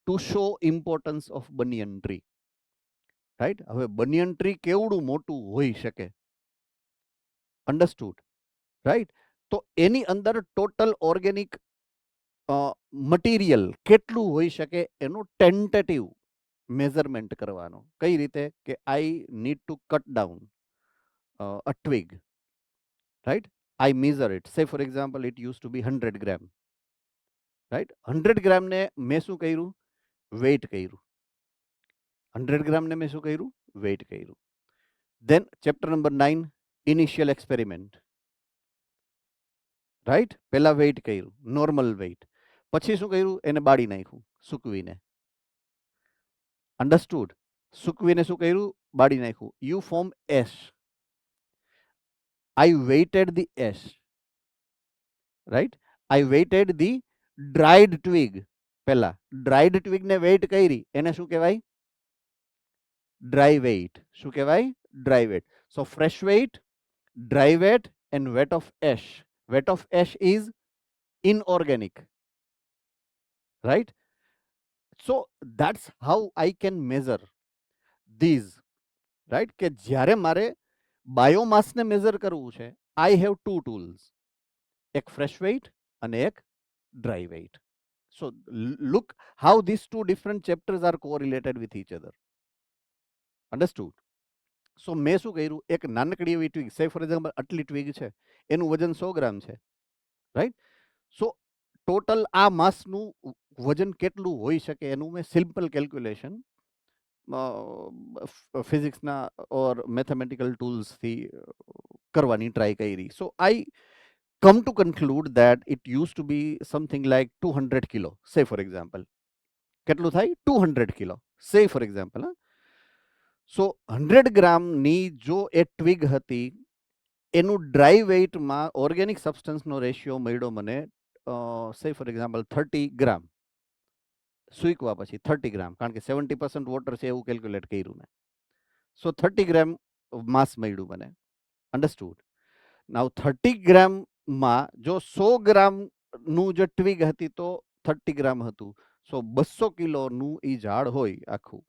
to show importance of banyan tree. Right, હવે બનિયન ટ્રી કેવડું મોટું હોઈ શકે, અન્ડરસ્ટુડ, રાઈટ. તો એની અંદર ટોટલ ઓર્ગેનિક મટીરિયલ કેટલું હોઈ શકે એનું ટેન્ટેટિવ મેઝરમેન્ટ કરવાનો. કઈ રીતે કે આઈ need to cut down a twig, right? I measure it. Say for example, it used to be 100 gram, right? 100 gram ને મેં શું કર્યું? વેઇટ કર્યું. 100 gram ને મેં શું કર્યું? વેઇટ કર્યું. Then chapter number 9, initial experiment, right? પહેલા વેઇટ કર્યું, નોર્મલ વેઇટ. પછી શું કર્યું? એને બાળી નાખ્યું સૂકવીને. અન્ડરસ્ટુડ. સૂકવીને શું કર્યું? બાળી નાખ્યું. You form ash. I weighted the ash, right? I weighted the dried twig. પહેલા ડ્રાઈડ ટ્વિગ ને વેઇટ કરી, એને શું કહેવાય? Dry weight. શું કહેવાય? Dry weight. So fresh weight, dry weight and weight of ash. Weight of ash is inorganic, right? So that's how I can measure these, right? કે જ્યારે મારે બાયોમાસને મેઝર કરવું છે, I have two tools, એક fresh weight અને એક dry weight. So look how these two different chapters are correlated with each other. Understood? So મેં શું કર્યું? એક નાનકડી એવી ટ્વિગ, સે ફોર એક્ઝામ્પલ આટલી ટ્વિગ છે, એનું વજન 100 ગ્રામ છે, રાઈટ? સો ટોટલ આ માસનું વજન કેટલું હોઈ શકે એનું મેં સિમ્પલ કેલ્ક્યુલેશન ફિઝિક્સના ઓર મેથેમેટિકલ ટૂલ્સથી કરવાની ટ્રાય કરી. સો આઈ come to conclude that it used to be something like 200 kilo, say for example. કેટલું થાય? 200 kilo, say for example. સો 100 ગ્રામની જો એ ટ્વિગ હતી, એનું ડ્રાય વેઇટમાં ઓર્ગેનિક સબસ્ટન્સનો રેશિયો મળ્યો મને સે ફોર એક્ઝામ્પલ 30 ગ્રામ. સૂકવા પછી 30 ગ્રામ, કારણ કે 70% વોટર છે એવું કેલ્ક્યુલેટ કર્યું મેં. સો 30 ગ્રામ માસ મળ્યું મને. અન્ડરસ્ટુડ? નાવ 30 ગ્રામમાં જો 100 ગ્રામનું જે ટ્વિગ હતી તો 30 ગ્રામ હતું. સો 200 કિલોનું એ ઝાડ હોય આખું.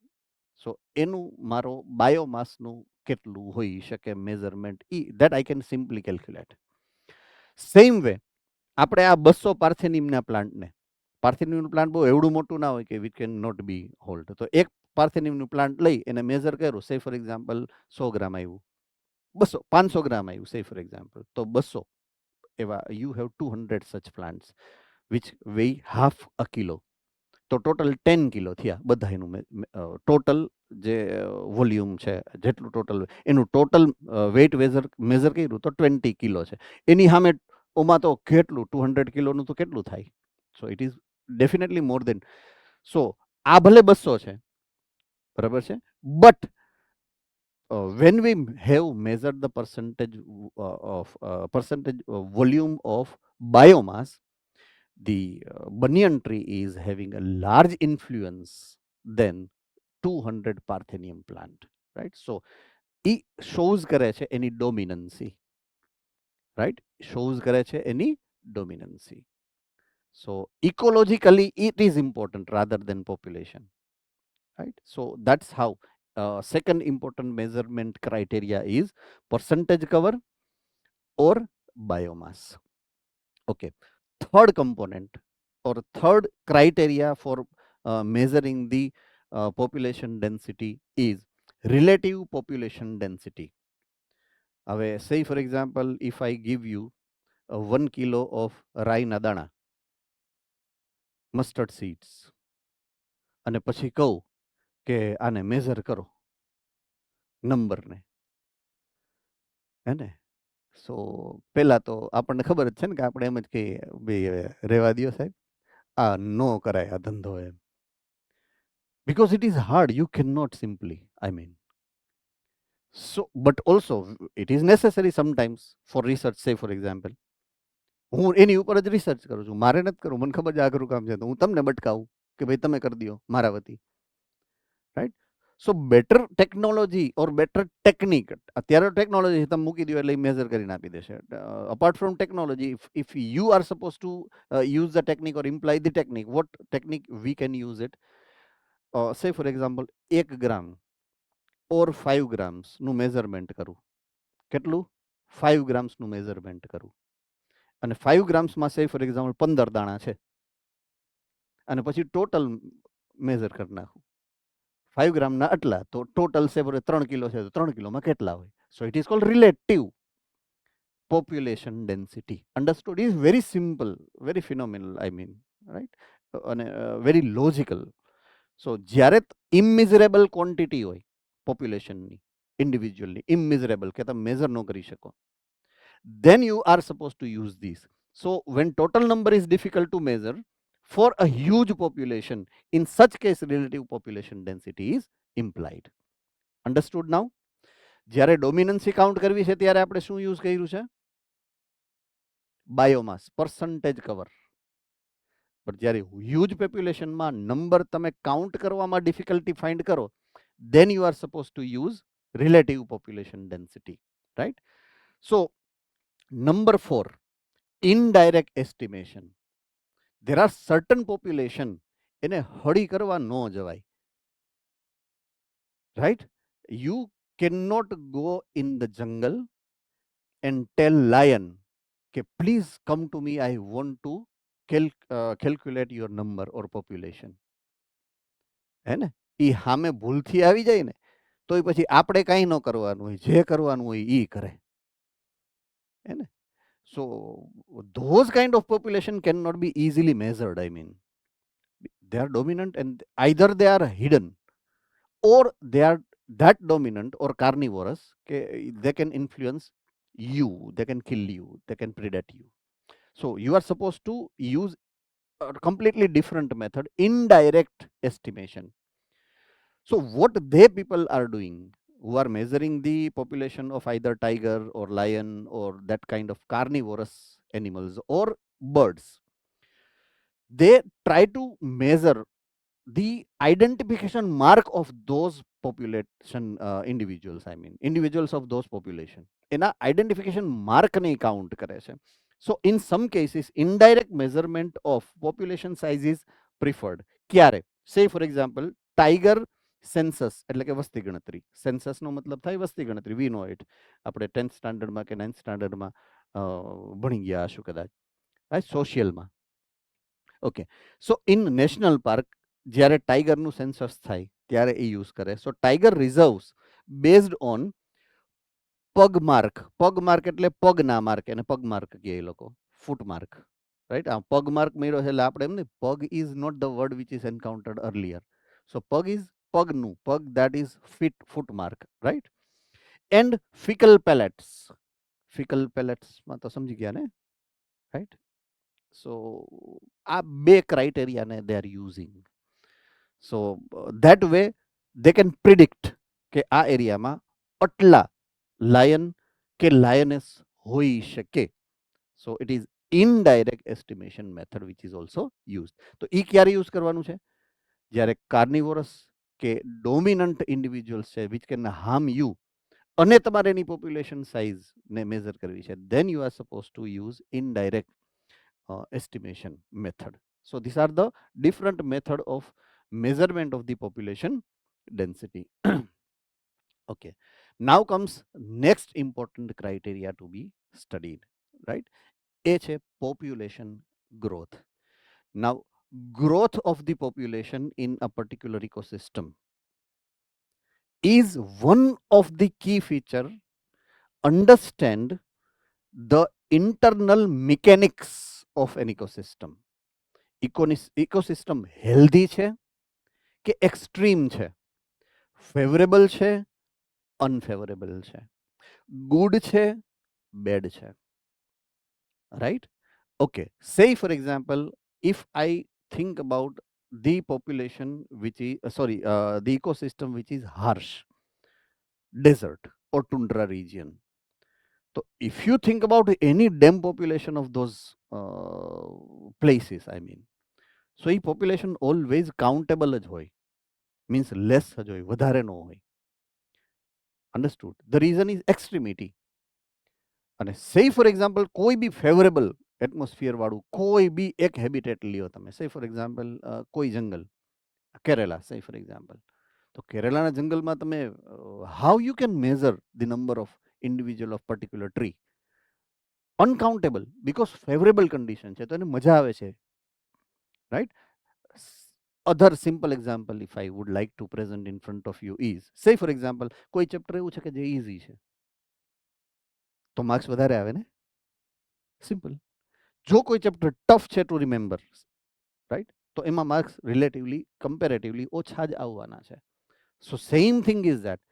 સો એનું મારો બાયોમાસનું કેટલું હોઈ શકે measurement, that I can simply calculate. Same way આપણે આ 200 પાર્થેનિયમના પ્લાન્ટને, પાર્થેનિયમનું પ્લાન્ટ બહુ એવડું મોટું ના હોય કે which can not be hold, તો એક પાર્થેનિયમનું પ્લાન્ટ લઈ એને મેઝર કર્યું, સે ફોર એક્ઝામ્પલ 100 ગ્રામ આવ્યું, 200 500 ગ્રામ આવ્યું, સે ફોર એક્ઝામ્પલ, તો 200 એવા you have 200 such plants which weigh half a kilo. તો ટોટલ 10 કિલો થયા બધા. એનું ટોટલ જે વોલ્યુમ છે, જેટલું ટોટલ એનું ટોટલ વેઇટ મેઝર કર્યું તો 20 કિલો છે. એની સામે ઓમાં તો કેટલું 200 કિલોનું તો કેટલું થાય? સો ઇટ ઇઝ ડેફિનેટલી મોર દેન. સો આ ભલે 200 છે, બરાબર છે, but when we have measured the percentage volume of biomass, the banyan tree is having a large influence than 200 parthenium plant, right? So it shows કરે છે એની dominancy, right? Shows કરે છે એની dominancy. So ecologically it is important rather than population, right? So that's how second important measurement criteria is percentage cover or biomass. Okay. Third component or third criteria for measuring the population density is relative population density. હવે say for example, if I give you 1 kilo of રાઈ ના દાણા, mustard seeds, અને પછી કહું કે આને measure કરો નંબરને, હે ને? સો પહેલા તો આપણને ખબર જ છે ને કે આપણે એમ જ કહીએ ભાઈ હવે રહેવા દ્યો સાહેબ, આ નો કરાય આ ધંધો એમ. Because it is hard, you cannot simply, I mean. So, but also it is necessary sometimes for research, say for example. હું એની ઉપર જ રિસર્ચ કરું છું, મારે નથી કરવું, મને ખબર છે આખરું કામ છે, તો હું તમને બટકાવું, કે ભાઈ તમે કરી દો મારા વતી, right? So better technology or better technique, અત્યારે ટેકનોલોજી તમે મૂકી દો એટલે મેઝર કરીને આપી દેશે. Apart from technology, if you are suppose to use the technique or imply the technique, what technique we can use it? Say for example 1 gram or 5 ગ્રામ્સનું measurement કરું. કેટલું? 5 ગ્રામ્સનું મેઝરમેન્ટ કરું અને 5 ગ્રામ્સમાં સે ફોર એક્ઝામ્પલ 15 દાણા છે અને પછી ટોટલ મેઝર કરી નાખું 5 ગ્રામના આટલા, તો ટોટલ સે ફોર 3 કિલો છે તો 3 કિલોમાં કેટલા હોય? સો it is called relative population density. Understood? Is very simple, very phenomenal, I mean, right? અને very logical. સો જ્યારે ઇમિઝરેબલ ક્વોન્ટિટી હોય પોપ્યુલેશનની ઇન્ડિવિજ્યુઅલની, ઇમિઝરેબલ કે તમે મેઝર ન કરી શકો, then you are supposed to use these. So when total number is difficult to measure for a huge population, in such case relative population density is implied. Understood now? જ્યારે ડોમિનન્સી count કરવી છે ત્યારે આપણે શું use કર્યું છે? Biomass, percentage cover. પણ જ્યારે હ્યુજ પોપ્યુલેશનમાં નંબર તમે કાઉન્ટ કરવામાં ડિફિકલ્ટી ફાઇન્ડ કરો, then you are supposed to use relative population density, right? So number 4, indirect estimation. There are certain population એને હળી કરવા ન જવાય, right? You cannot go in the jungle and tell lion કે please come to me, I want to calculate your number or population. હે ને? એ સામે ભૂલથી આવી જાય ને તો પછી આપણે કાંઈ ન કરવાનું હોય, જે કરવાનું હોય એ કરે, હે ને? સો those kind of population cannot be easily measured. I mean, they are dominant and either they are hidden or they are that dominant or carnivorous, they can influence you, they can kill you, they can predate you. So you are supposed to use a completely different method, indirect estimation. So what they people are doing who are measuring the population of either tiger or lion or that kind of carnivorous animals or birds, they try to measure the identification mark of those population individuals, I mean individuals of those population, એના identification mark ને count કરે છે. So in some cases indirect measurement of population size is preferred. ક્યારે? Say for example tiger census એટલે કે વસ્તી ગણતરી. Census નો મતલબ થાય વસ્તી ગણતરી. વી નો ઇટ, આપણે 10th સ્ટાન્ડર્ડમાં કે 9th સ્ટાન્ડર્ડમાં ભણી ગયા હશું કદાચ, સોશિયલમાં. Okay, so in national park જ્યારે ટાઈગરનું સેન્સસ થાય ત્યારે એ યુઝ કરે. So tiger reserves based on પગ માર્ક. પગ માર્ક એટલે પગના માર્ક, એને પગ માર્ક કહે એ લોકો, ફૂટ માર્ક, રાઈટ? આ પગ માર્ક મળ્યો છે એટલે આપણે એમ ને, પગ is not the word which is encountered earlier. So પગ ઇઝ પગનું, પગ that is foot mark, right? And fecal pellets. ફિકલ પેલેટ્સમાં તો સમજી ગયા ને, રાઈટ? સો આ બે ક્રાઇટેરિયાને they are using. So that way they can predict કે આ એરિયામાં આટલા લાયન કે લાયનેસ હોઈ શકે. So it is indirect estimation method which is also use. તો એ ક્યારે યુઝ કરવાનું છે? જ્યારે કાર્નિવોરસ કે ડોમિનન્ટ ઇન્ડિવિજ્યુઅલ્સ છે વિચ કેન હાર્મ યુ અને તમારે એની પોપ્યુલેશન સાઇઝને મેઝર કરવી છે, then you are supposed to use indirect estimation method. So these are the different method of measurement of the population density. Okay, now comes next important criteria to be studied, right? A છે population growth. Now growth of the population in a particular ecosystem is one of the key feature. Understand the internal mechanics of an ecosystem. Ecosystem healthy છે કે extreme છે, favourable છે, unfavourable છે, good છે, bed છે, right? Okay, say for example if I think about the population which is the ecosystem which is harsh, desert or tundra region. So if you think about any damn population of those places, I mean, so એ population always countable જ હોય, means less જ હોય, વધારે ન હોય. Understood? The reason is extremity. અને say for example કોઈ બી ફેવરેબલ એટમોસ્ફિયર વાળું કોઈ બી એક હેબિટેટ લ્યો તમે, સે ફોર એક્ઝામ્પલ કોઈ જંગલ, કેરેલા સે ફોર એક્ઝામ્પલ, તો કેરેલાના જંગલમાં તમે how you can measure the number of individual of particular tree? Uncountable, because favourable condition છે તો એને મજા આવે છે, right? Other simple example if I would like to present in front of you is, say for example કોઈ chapter એવું છે કે જે ઈઝી છે તો માર્ક્સ વધારે આવે ને, સિમ્પલ. જો કોઈ ચેપ્ટર ટફ છે ટુ રિમેમ્બર, રાઈટ, તો એમાં માર્ક્સ રિલેટિવલી કમ્પેરેટિવલી ઓછા જ આવવાના છે. સો સેમ થિંગ ઇઝ ધેટ,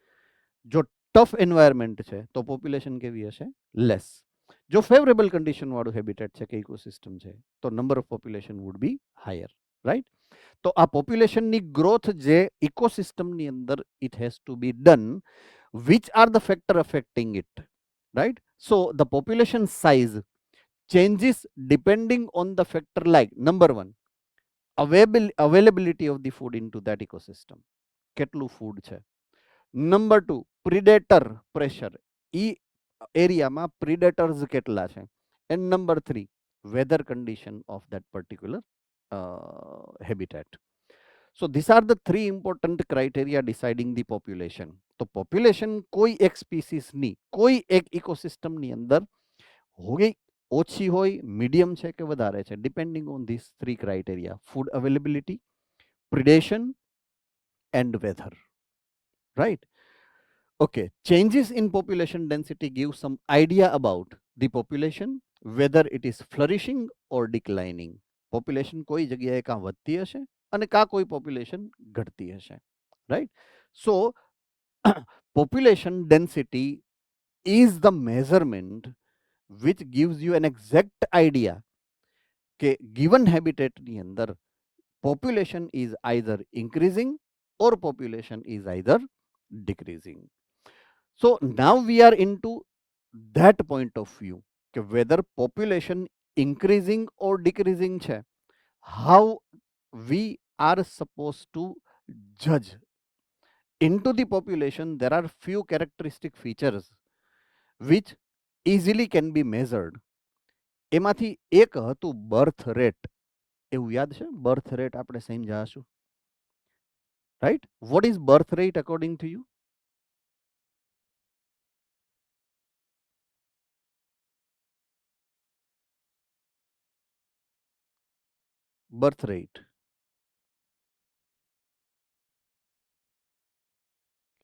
જો ટફ એન્વાયરમેન્ટ છે તો પોપ્યુલેશન કેવી હશે? લેસ. જો ફેવરેબલ કન્ડિશન વાળું હેબિટેટ છે કે ઇકોસિસ્ટમ છે તો number of population would be higher, right? તો આ પોપ્યુલેશનની ગ્રોથ જે ઇકોસિસ્ટમની અંદર it has to be done, which are the factor affecting it, right? So the population size changes depending on the factor like number one, availability of the food into that ecosystem, કેટલું food છે. Number two, predator pressure, ઈ એરિયામાં predators કેટલા છે. And number three, weather condition of that particular habitat. So these are the three important criteria deciding the population. તો population કોઈ એક સ્પીસીસની કોઈ એક ઇકોસિસ્ટમની અંદર હોય, ઓછી હોય, મીડિયમ છે કે વધારે છે, depending on this three criteria: food availability, predation and weather, right? Okay, changes in population density give some idea about the population, whether it is flourishing or declining. Population કોઈ જગ્યાએ કાં વધતી હશે અને કાં કોઈ population ઘટતી હશે, right? So population density is the measurement which gives you an exact idea કે given habitat ની અંદર population is either increasing or population is either decreasing. So now we are into that point of view કે whether population increasing or decreasing છે, how we are supposed to judge. Into the population there are few characteristic features which easily can be measured. એમાંથી એક હતું birth rate. એવું યાદ છે? Birth rate આપણે સમજાશું, right? What is birth rate according to you? birth rate.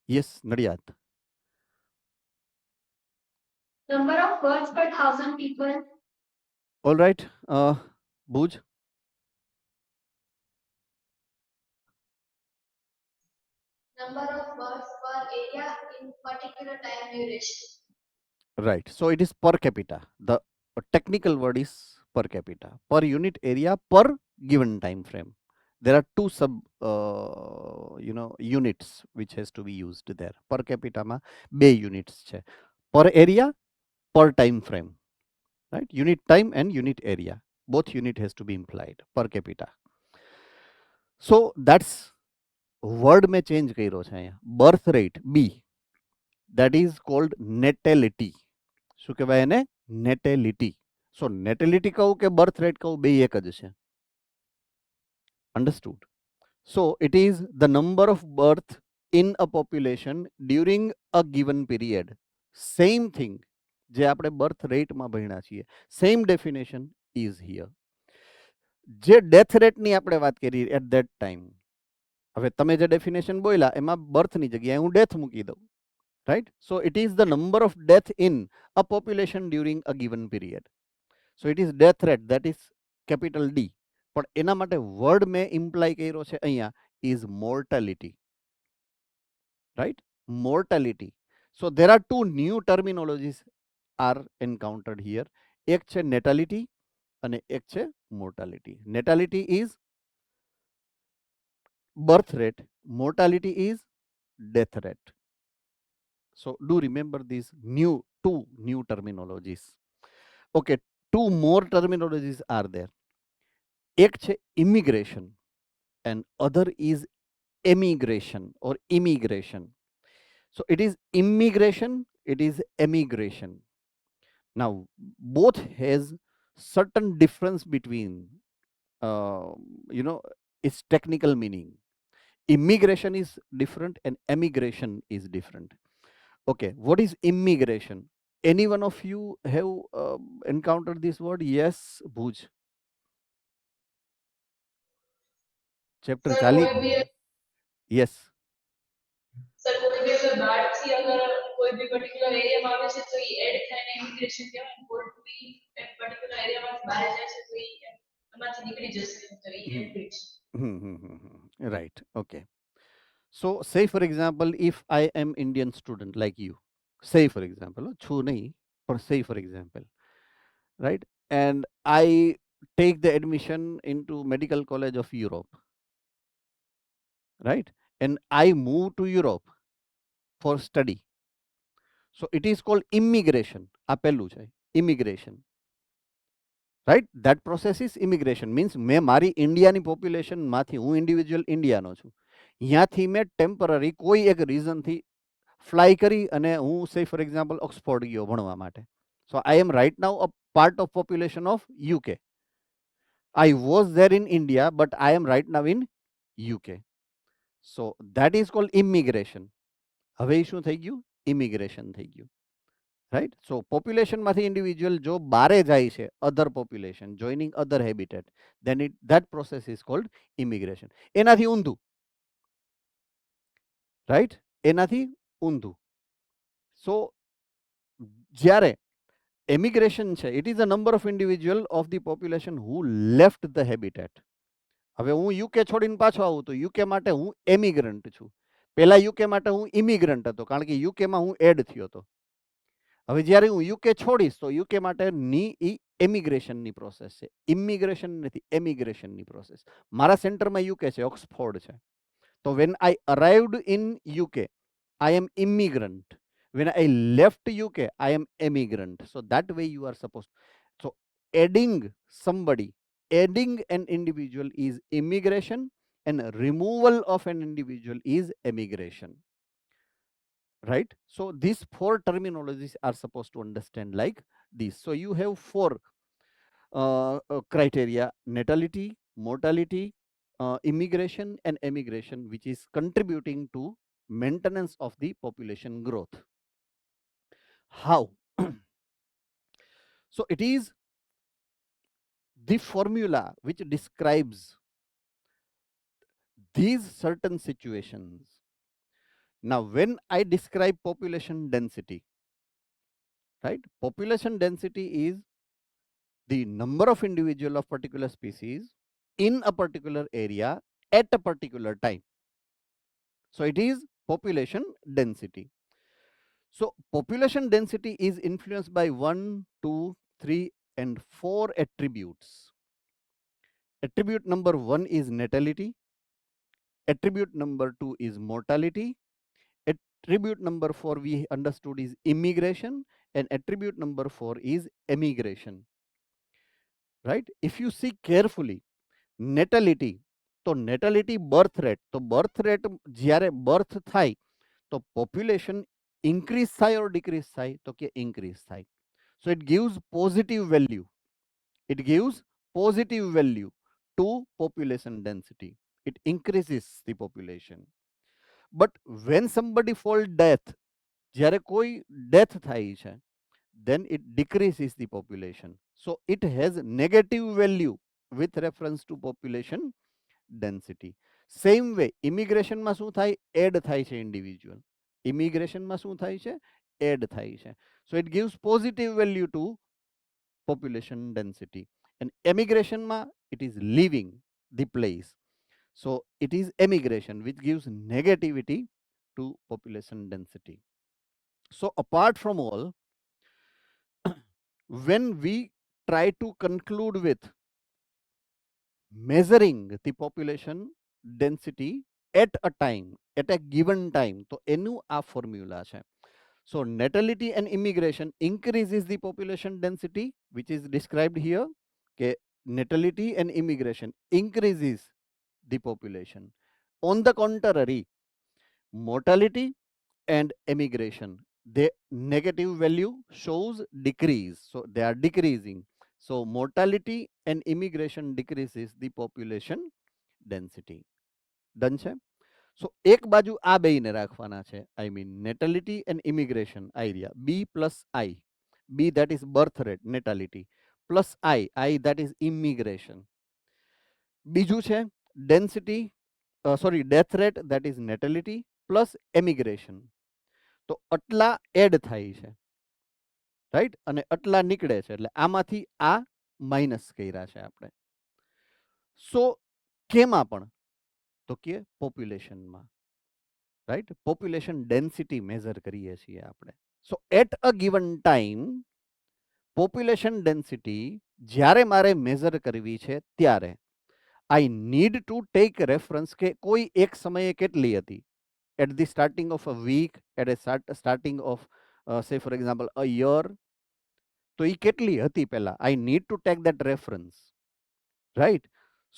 Yes, Nadiad. Number of births per 1,000 people. All right. Bhuj. Number of births per area in particular time duration. Right. So it is per capita. The technical word is per capita. Per unit area per given time frame. There are two sub units which has to be used there. Per capita ma બે units છે. Per area, per time frame. Right? Unit time and unit area. Both unit has to be implied. Per capita. So that's word મેં change કર્યો છે અહીંયા. Birth rate B, that is called natality. શું કહેવાય એને? નેટેલિટી. સો નેટેલિટી કહું કે બર્થ રેટ કહું, બે એક જ છે. Understood? So it is the number of birth in a population during a given period. Same thing જે આપણે બર્થ રેટમાં ભણ્યા છીએ, સેમ ડેફિનેશન ઇઝ હિયર. જે ડેથ રેટની આપણે વાત કરી એટ ધેટ ટાઈમ, હવે તમે જે ડેફિનેશન બોલ્યા એમાં બર્થની જગ્યાએ હું ડેથ મૂકી દઉં, right? So it is the number of death in a population during a given period. So it is death rate, that is capital D. પણ એના માટે વર્ડ મેં ઇમ્પ્લાય કર્યો છે અહીંયા is mortality, right? Mortality. So there are two new terminologies are encountered here. એક છે natality અને એક છે mortality. Natality is birth rate, mortality is death rate. So do remember these two new terminologies. Okay, two more terminologies are there. એક છે immigration and other is emigration or immigration. So it is immigration, it is emigration. Now both has certain difference between uh, you know its technical meaning. Immigration is different and emigration is different. Okay, what is immigration? Any one of you have encountered this word? Yes, Bhuj. Chapter sir ચાલી. कोई भी Yes. Sir કોઈ બી અગર બહારથી અગર કોઈ બી particular એરિયામાં આવે છે તો એ એડ થઈને ઇમિગ્રેશન કહેવાય ને કોઈ બી એક પર્ટિક્યુલર એરિયામાંથી બહાર જાય છે તો એ એમાંથી નીકળી જશે તો એ immigration Right. Okay. So say for example, if I am Indian student like you, say for example, chu nahi, but say for example, right? And I take the admission into Medical College of Europe, right? And I move to Europe for study. So it is called immigration. આ પહેલું છે immigration. Right that process is immigration means મેં મારી ઇન્ડિયાની પોપ્યુલેશનમાંથી હું individual ઇન્ડિયાનો છું ત્યાંથી મેં ટેમ્પરરી કોઈ એક રીઝનથી ફ્લાય કરી અને હું સે ફોર એક્ઝામ્પલ ઓક્સફોર્ડ ગયો ભણવા માટે. So I am right now a part of population of UK. I was there in India but I am right now in UK. So that is called immigration. હવે એ શું થઈ ગયું? Immigration થઈ ગયું. રાઈટ. સો પોપ્યુલેશનમાંથી ઇન્ડિવિજ્યુઅલ જો બારે જાય છે other population joining other habitat then it that process is called immigration. એનાથી ઊંધું, રાઈટ, એનાથી ઊંધું. સો જ્યારે એમિગ્રેશન છે it is a number of individual of the population who left the habitat. હવે હું યુકે છોડીને પાછો આવું તો યુકે માટે હું એમિગ્રન્ટ છું. પહેલા યુકે માટે હું ઇમિગ્રન્ટ હતો કારણ કે યુકેમાં હું એડ થયો હતો. હવે જ્યારે હું યુકે છોડીશ તો યુકે માટેની એ એમિગ્રેશનની પ્રોસેસ છે, ઇમિગ્રેશન નથી, એમિગ્રેશનની પ્રોસેસ. મારા સેન્ટરમાં યુકે છે, ઓક્સફોર્ડ છે. તો when I arrived in UK I am immigrant. When I left UK I am emigrant. So that way you are suppose. So adding somebody, adding an individual is immigration and removal of an individual is emigration. Right. So these four terminologies are supposed to understand like this. So you have four criteria: natality, mortality, immigration and emigration, which is contributing to maintenance of the population growth. How? So it is the formula which describes these certain situations. Now when I describe population density, right, population density is the number of individual of particular species in a particular area at a particular time. So it is population density. So population density is influenced by 1, 2, 3 and 4 attributes. Attribute number 1 is natality. Attribute number 2 is mortality. Attribute number 4 we understood is immigration, and attribute number 4 is emigration. Right? If you see carefully, natality, તો natality birth rate, તો birth rate જ્યારે birth થાય તો population increase થાય or decrease થાય? તો કે increase થાય. So it gives positive value. It gives positive value to population density. It increases the population. But when somebody fall death, જ્યારે કોઈ death થાય છે, then it decreases the population. So it has negative value with reference to population density. Same way, immigration માં શું થાય? Add થાય છે individual. Immigration માં શું થાય છે? Add થાય છે. So it gives positive value to population density. And emigration માં it is leaving the place. So it is emigration which gives negativity to population density. So apart from all, when we try to conclude with measuring the population density at a time, at a given time, તો એનું આ formula છે. So natality and immigration increases the population density, which is described here. કે natality and immigration increases the population. On the contrary, mortality and emigration, the negative value shows decrease, so they are decreasing. So mortality and immigration decreases the population density. Done છે? So એક બાજુ આ બેયને રાખવાના છે, I mean natality and immigration idea, B plus I, B that is birth rate natality plus I that is immigration. બીજું છે density, sorry, death rate that is natality plus emigration. તો આટલા એડ થાય છે, રાઈટ, અને આટલા નીકળે છે, એટલે આમાંથી આ માઇનસ કર્યા છે આપણે. સો કેમાં પણ, તો કે પોપ્યુલેશનમાં, રાઈટ, પોપ્યુલેશન ડેન્સિટી મેઝર કરીએ છીએ આપણે. So at a given time population density જ્યારે મારે મેઝર કરવી છે ત્યારે I need to take reference કે કોઈ એક સમયે કેટલી હતી, at the starting of a week, at a starting of say for example a year, તો એ કેટલી હતી પહેલા, I need to take that reference, right?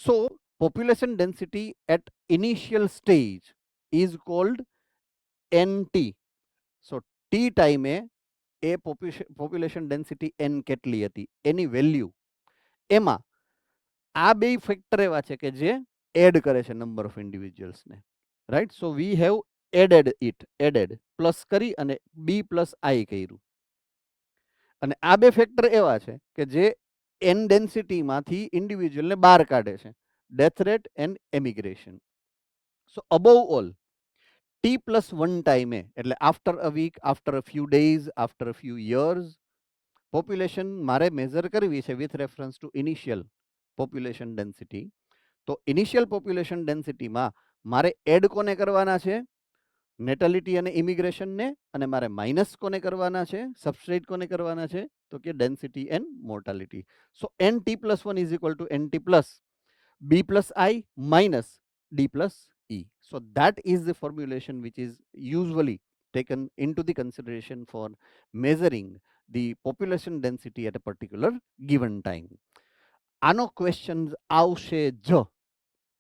So population density at initial stage is called NT. So T ટાઈમે એ population density n કેટલી હતી એની value, એમાં આ બે ફેક્ટર એવા છે કે જે એડ કરે છે નંબર ઓફ ઇન્ડિવિજ્યુઅલ્સને, right. So we have added plus કરી અને બી પ્લસ આઈ કર્યું, અને આ બે ફેક્ટર એવા છે કે જે એન ડેન્સિટીમાંથી ઇન્ડિવિજ્યુઅલને બહાર કાઢે છે, death rate and emigration. So above all T plus one ટાઈમે, એટલે after a week, after a few days, after a few years, population મારે મેઝર કરવી છે with reference to initial population density. તો ઇનિશિયલ પોપ્યુલેશન ડેન્સિટીમાં મારે add કોને કરવાના છે, નેટાલિટી અને ઇમિગ્રેશનને, અને મારે માઇનસ કોને કરવાના છે, સબસ્ટ્રેટ કોને કરવાના છે, તો કે density and mortality. So N T plus one is equal to N T plus B plus I minus D plus E. So that is the formulation which is usually taken into the consideration for measuring the population density at a particular given time. આનો question આવશે જ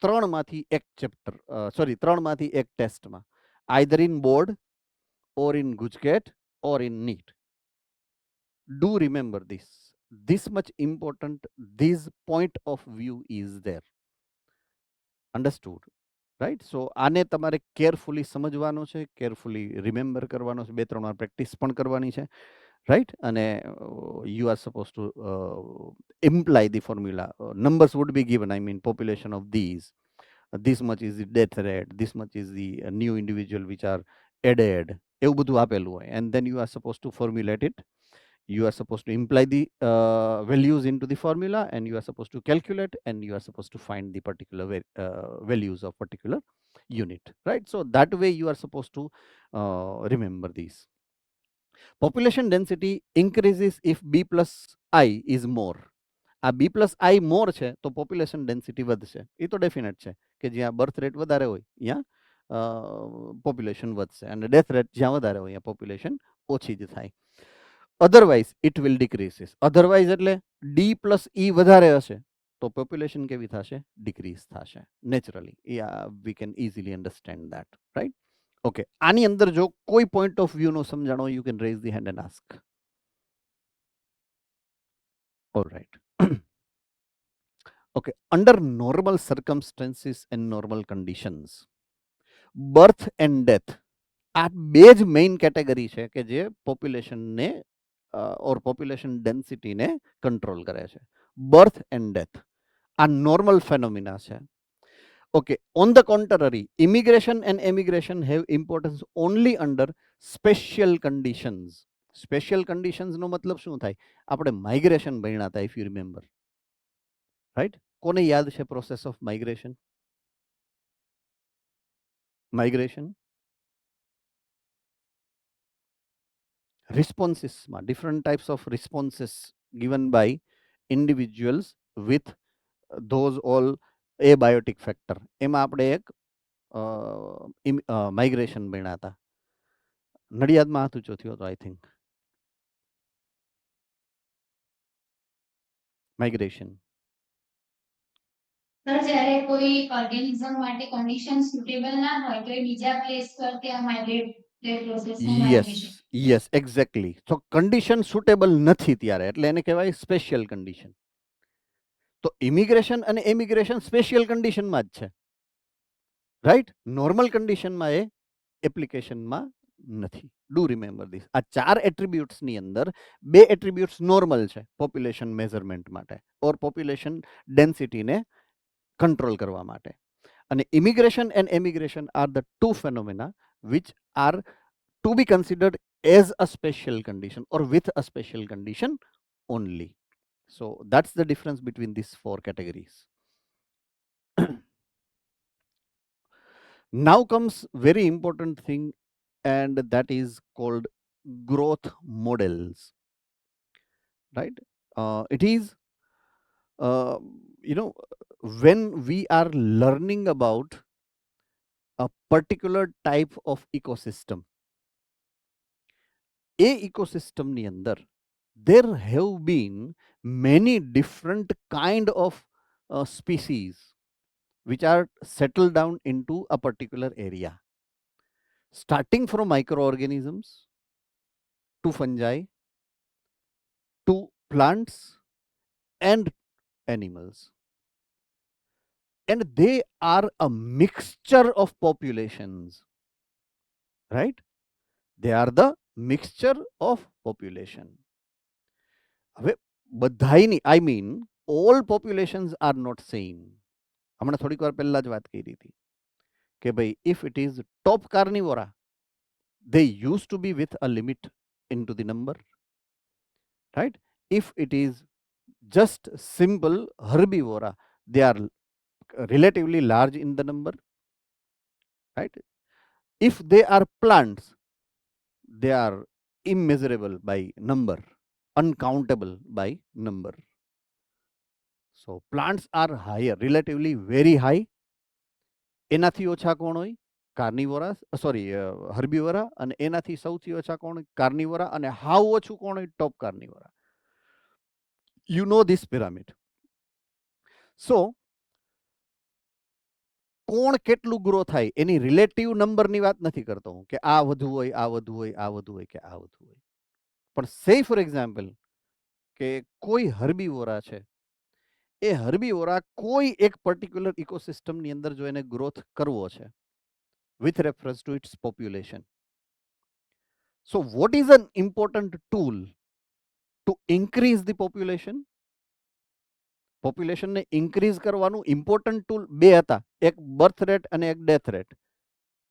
ત્રણમાંથી એક chapter, sorry ત્રણમાંથી એક ટેસ્ટમાં, either in board or in GUJCAT or in NEET. Do remember this much important, this point of view is there. Understood, right? So આને તમારે કેરફુલી સમજવાનો છે, કેરફુલી રિમેમ્બર કરવાનો છે, બે ત્રણ વાર પ્રેક્ટિસ પણ કરવાની છે, right? અને you are supposed to imply the formula. Numbers would be given, I mean population of these, this much is the death rate, this much is the new individual which are added, એવું બધું આપેલું હોય, and then you are supposed to formulate it. You are supposed to imply the values into the formula, and you are supposed to calculate, and you are supposed to find the particular values of particular unit, right? So that way you are supposed to remember these. Population density increases if B plus I is more. આ બી plus આઈ મોર છે તો population density વધશે, એ તો definite છે કે જ્યાં birth rate વધારે હોય ત્યાં પોપ્યુલેશન વધશે, અને ડેથ રેટ જ્યાં વધારે હોય ત્યાં પોપ્યુલેશન ઓછી જ થાય. Otherwise it will decreases. Otherwise એટલે ડી પ્લસ ઈ વધારે હશે તો પોપ્યુલેશન કેવી થશે, ડિક્રીઝ થશે naturally. We can easily understand that, right? Okay, આની અંદર જો કોઈ પોઈન્ટ ઓફ વ્યૂ નો સમજાણો, you can raise the hand and ask. Alright. Okay, under normal circumstances and normal conditions, birth and death આ બે જ મેઇન કેટેગરી છે કે જે પોપ્યુલેશનને ઓર પોપ્યુલેશન ડેન્સિટીને કંટ્રોલ કરે છે. બર્થ એન્ડ ડેથ આ નોર્મલ ફેનોમિના છે. Okay, on the contrary, immigration and emigration have importance only under special conditions. Special કન્ડિશન્સનો મતલબ શું થાય? આપણે માઇગ્રેશન ભણ્યા હતા, ઇફ યુ રિમેમ્બર, રાઈટ? કોને યાદ છે પ્રોસેસ ઓફ માઇગ્રેશન? માઇગ્રેશન રિસ્પોન્સીસમાં different types of responses given by individuals with those all abiotic factor. એમાં આપણે એક માઇગ્રેશન ભણ્યા હતા. નડિયાદમાં હાથ ઊંચો થયો હતો, આઈ થિંક. માઇગ્રેશન સર જ્યારે કોઈ ઓર્ગેનિઝમ માટે કન્ડિશન સુટેબલ ના હોય તો એ બીજા પ્લેસ પર ત્યાં માઇગ્રેટ પ્રોસેસને યસ માઇગ્રેશન યસ એક્ઝેક્ટલી. તો કન્ડિશન સુટેબલ નથી ત્યારે એટલે એને કહેવાય સ્પેશિયલ કન્ડિશન. તો ઇમિગ્રેશન અને એમિગ્રેશન સ્પેશિયલ કન્ડિશનમાં જ છે, રાઈટ? નોર્મલ કન્ડિશનમાં એ એપ્લિકેશનમાં નથી. Do remember this. આ 4 એટ્રીબ્યુટ્સની અંદર 2 એટ્રીબ્યુટ્સ નોર્મલ છે પોપ્યુલેશન મેઝરમેન્ટ માટે ઓર પોપ્યુલેશન ડેન્સિટીને કંટ્રોલ કરવા માટે. અને immigration and emigration are the 2 phenomena which are to be considered as a special condition or with a special condition only. So that's the difference between these 4 categories. Now comes very important thing, and that is called growth models, right? It is uh, you know when we are learning about a particular type of ecosystem, a ecosystem ni andar there have been many different kind of species which are settled down into a particular area, starting from microorganisms to fungi to plants and animals. And they are a mixture of populations, right? They are the mixture of population. હવે બધાયની I mean all populations are not same. હમણાં થોડીક વાર પહેલા જ વાત કરી હતી કે ભાઈ if it is top carnivora, they used to be with a limit into the number, right? If it is just simple herbivora, they are relatively large in the number, right? If they are plants, they are immeasurable by number, uncountable by number. So plants are higher, relatively very high. એનાથી ઓછા કોણ હોય? કાર્નિવોરા, sorry હર્બિવોરા, અને એનાથી સૌથી ઓછા કોણ? કાર્નિવોરા, અને હાવ ઓછું કોણ હોય? ટોપ કાર્નિવોરા. You know this pyramid. So કોણ કેટલું ગ્રો થાય એની રિલેટિવ નંબરની વાત નથી કરતો હું કે આ વધુ હોય, આ વધુ હોય, આ વધુ હોય કે આ વધુ હોય. પણ સે ફોર એક્ઝામ્પલ કે કોઈ હર્બિવોરા છે, એ હર્બિવોરા કોઈ એક પર્ટિક્યુલર ઇકોસિસ્ટમની અંદર જો એને ગ્રોથ કરવો છે with reference to its population. So what is an important tool to increase the population? પોપ્યુલેશનને ઇન્ક્રીઝ કરવાનું ઇમ્પોર્ટન્ટ ટૂલ બે હતા, એક બર્થ રેટ અને એક ડેથ રેટ,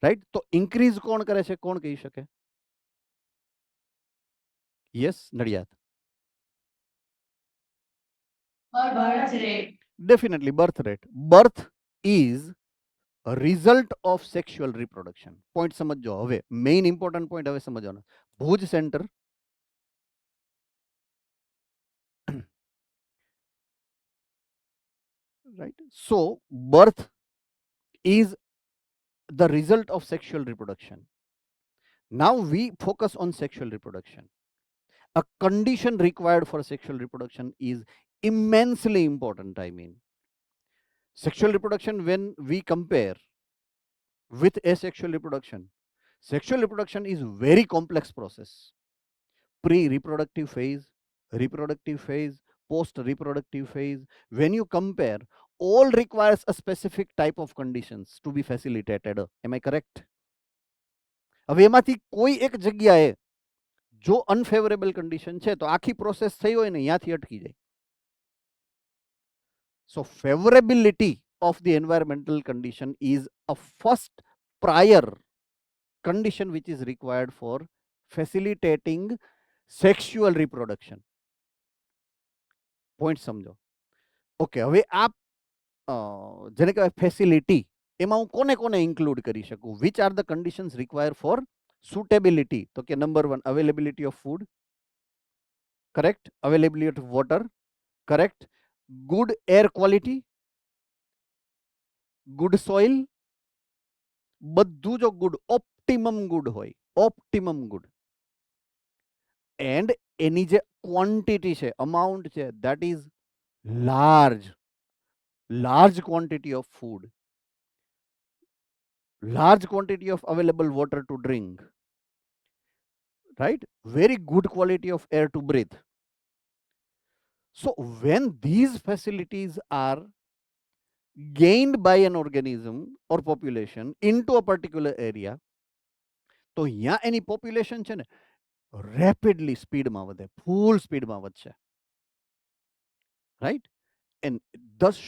રાઈટ? તો ઇન્ક્રીઝ કોણ કરે છે? કોણ કહી શકે? Yes, Nadiad. birth rate. Definitely birth rate. Birth is a result of sexual reproduction. Point સમજો હવે, મેઇન ઇમ્પોર્ટન્ટ પોઈન્ટ હવે સમજવાનો. Bhuj centre, right? So birth is the result of sexual reproduction. Now we focus on sexual reproduction. A condition required for sexual reproduction is immensely important. I mean, sexual reproduction, when we compare with asexual reproduction, sexual reproduction is very complex process. Pre-reproductive phase, reproductive phase, post-reproductive phase. When you compare, all requires a specific type of conditions to be facilitated. Am I correct? હવે એમાંથી કોઈ એક જગ્યાએ જો unfavourable condition છે તો આખી process થઈ હોય ને ત્યાંથી અટકી જાય. So favorability of the environmental condition is a first prior condition which is required for facilitating sexual reproduction. Point સમજો. ઓકે, હવે આ જેને કહેવાય ફેસિલિટી, એમાં હું કોને કોને ઇન્ક્લુડ કરી શકું? Which are the conditions require for suitability? તો કે number 1, availability of food, correct? Availability of water, correct? Good air quality, good soil, બધું જો ગુડ, ઓપ્ટિમમ ગુડ હોય, ઓપ્ટિમમ ગુડ. એન્ડ એની જે ક્વોન્ટિટી છે, અમાઉન્ટ છે, that is large, large quantity of food, large quantity of available water to drink, right? Very good quality of air to breathe. So when these facilities are gained by an organism or population into a particular area, તો અહીંયા એની population છે ને rapidly સ્પીડમાં વધે, ફૂલ સ્પીડમાં વધશે, right? And thus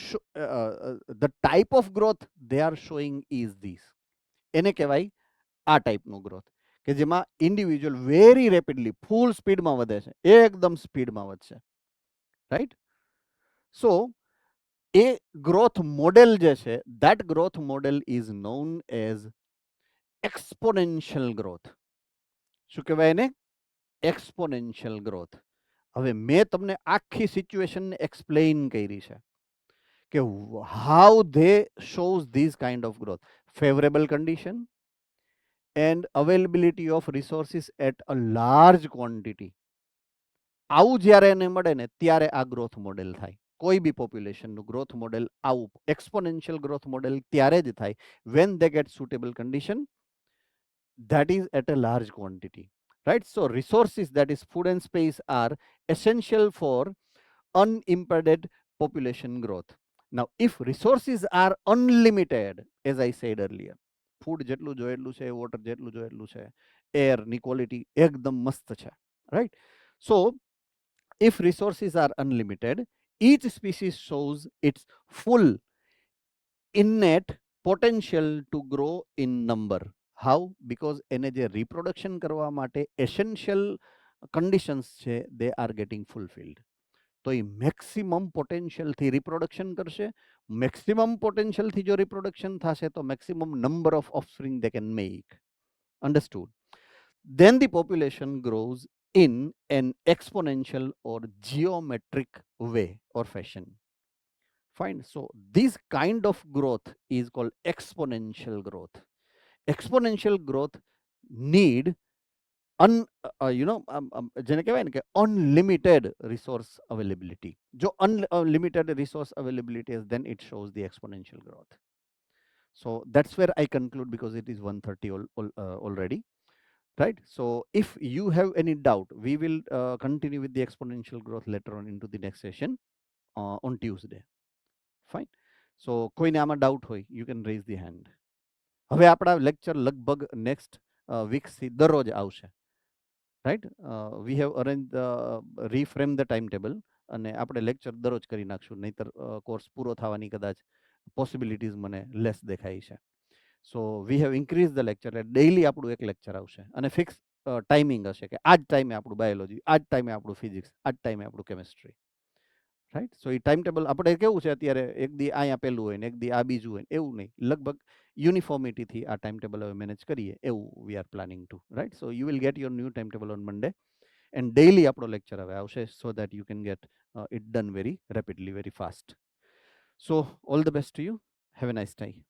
the type of growth they are showing is this. એને કહેવાય આ ટાઈપનું ગ્રોથ કે જેમાં ઇન્ડિવિજ્યુઅલ વેરી રેપિડલી ફૂલ સ્પીડમાં વધે છે, એકદમ સ્પીડમાં વધશે, રાઈટ? સો એ ગ્રોથ મોડેલ જે છે, that growth model is known as exponential growth. શું કહેવાય એને? exponential growth. હવે મેં તમને આખી સિચ્યુએશનને એક્સપ્લેઇન કરી છે કે how they shows this kind of growth, favourable condition and availability of resources at a large quantity. આવું જ્યારે એને મળે ને ત્યારે આ ગ્રોથ મોડેલ થાય. કોઈ બી પોપ્યુલેશનનું ગ્રોથ મોડેલ આવું એક્સપોનેન્શિયલ ગ્રોથ મોડેલ ત્યારે જ થાય when they gate suitable condition that is at a large quantity, right? So resources, that is food and space, are essential for unimpeded population growth. Now if resources are unlimited, as I said earlier, food જેટલું જોઈએ એટલું છે, water જેટલું જોઈએ એટલું છે, air ની quality એકદમ મસ્ત છે, right? So if resources are unlimited, each species shows its full innate potential to grow in number. How? Because એને જે રિપ્રોડક્શન કરવા માટે એસેન્શિયલ કન્ડિશન્સ છે they are getting fulfilled. તો એ મેક્સિમમ પોટેન્શિયલથી રિપ્રોડક્શન કરશે, મેક્સિમમ પોટેન્શિયલથી જો રિપ્રોડક્શન થશે તો maximum number of offspring they can make. Understood? Then the population grows in an exponential or geometric way or fashion. Fine. So this kind of growth is called exponential growth. Exponential growth need જેને કહેવાય ને કે unlimited resource availability. જો unlimited resource availability is, then it shows the exponential growth. So that's where I conclude because it is 1:30 already, right? So if you have any doubt, we will continue with the exponential growth later on into the next session on Tuesday. Fine. So કોઈને આમાં doubt હોય, you can raise the hand. હવે આપણા lecture લગભગ next વીકથી દરરોજ આવશે, right? We have arrange reframe the time table અને આપણે લેક્ચર દરરોજ કરી નાખશું, નહીતર કોર્સ પૂરો થવાની કદાચ પોસિબિલિટીઝ મને લેસ દેખાય છે. So we have increase the lecture, એટલે ડેઇલી આપણું એક લેક્ચર આવશે અને ફિક્સ ટાઈમિંગ હશે કે આ જ ટાઈમે આપણું બાયોલોજી, આ જ ટાઈમે આપણું ફિઝિક્સ, આ જ ટાઈમે આપણું કેમિસ્ટ્રી, રાઈટ? સો એ ટાઈમ ટેબલ આપણે કેવું છે અત્યારે, એક દી અહીંયા પહેલું હોય ને એક દી આ બીજું હોય, એવું નહીં, લગભગ યુનિફોર્મિટીથી આ ટાઈમ ટેબલ હવે મેનેજ કરીએ એવું we are planning to, right? So you will get your new time table on Monday and daily આપણો લેક્ચર હવે આવશે so that you can get it done very rapidly, very fast. So all the best to you. Have a nice time.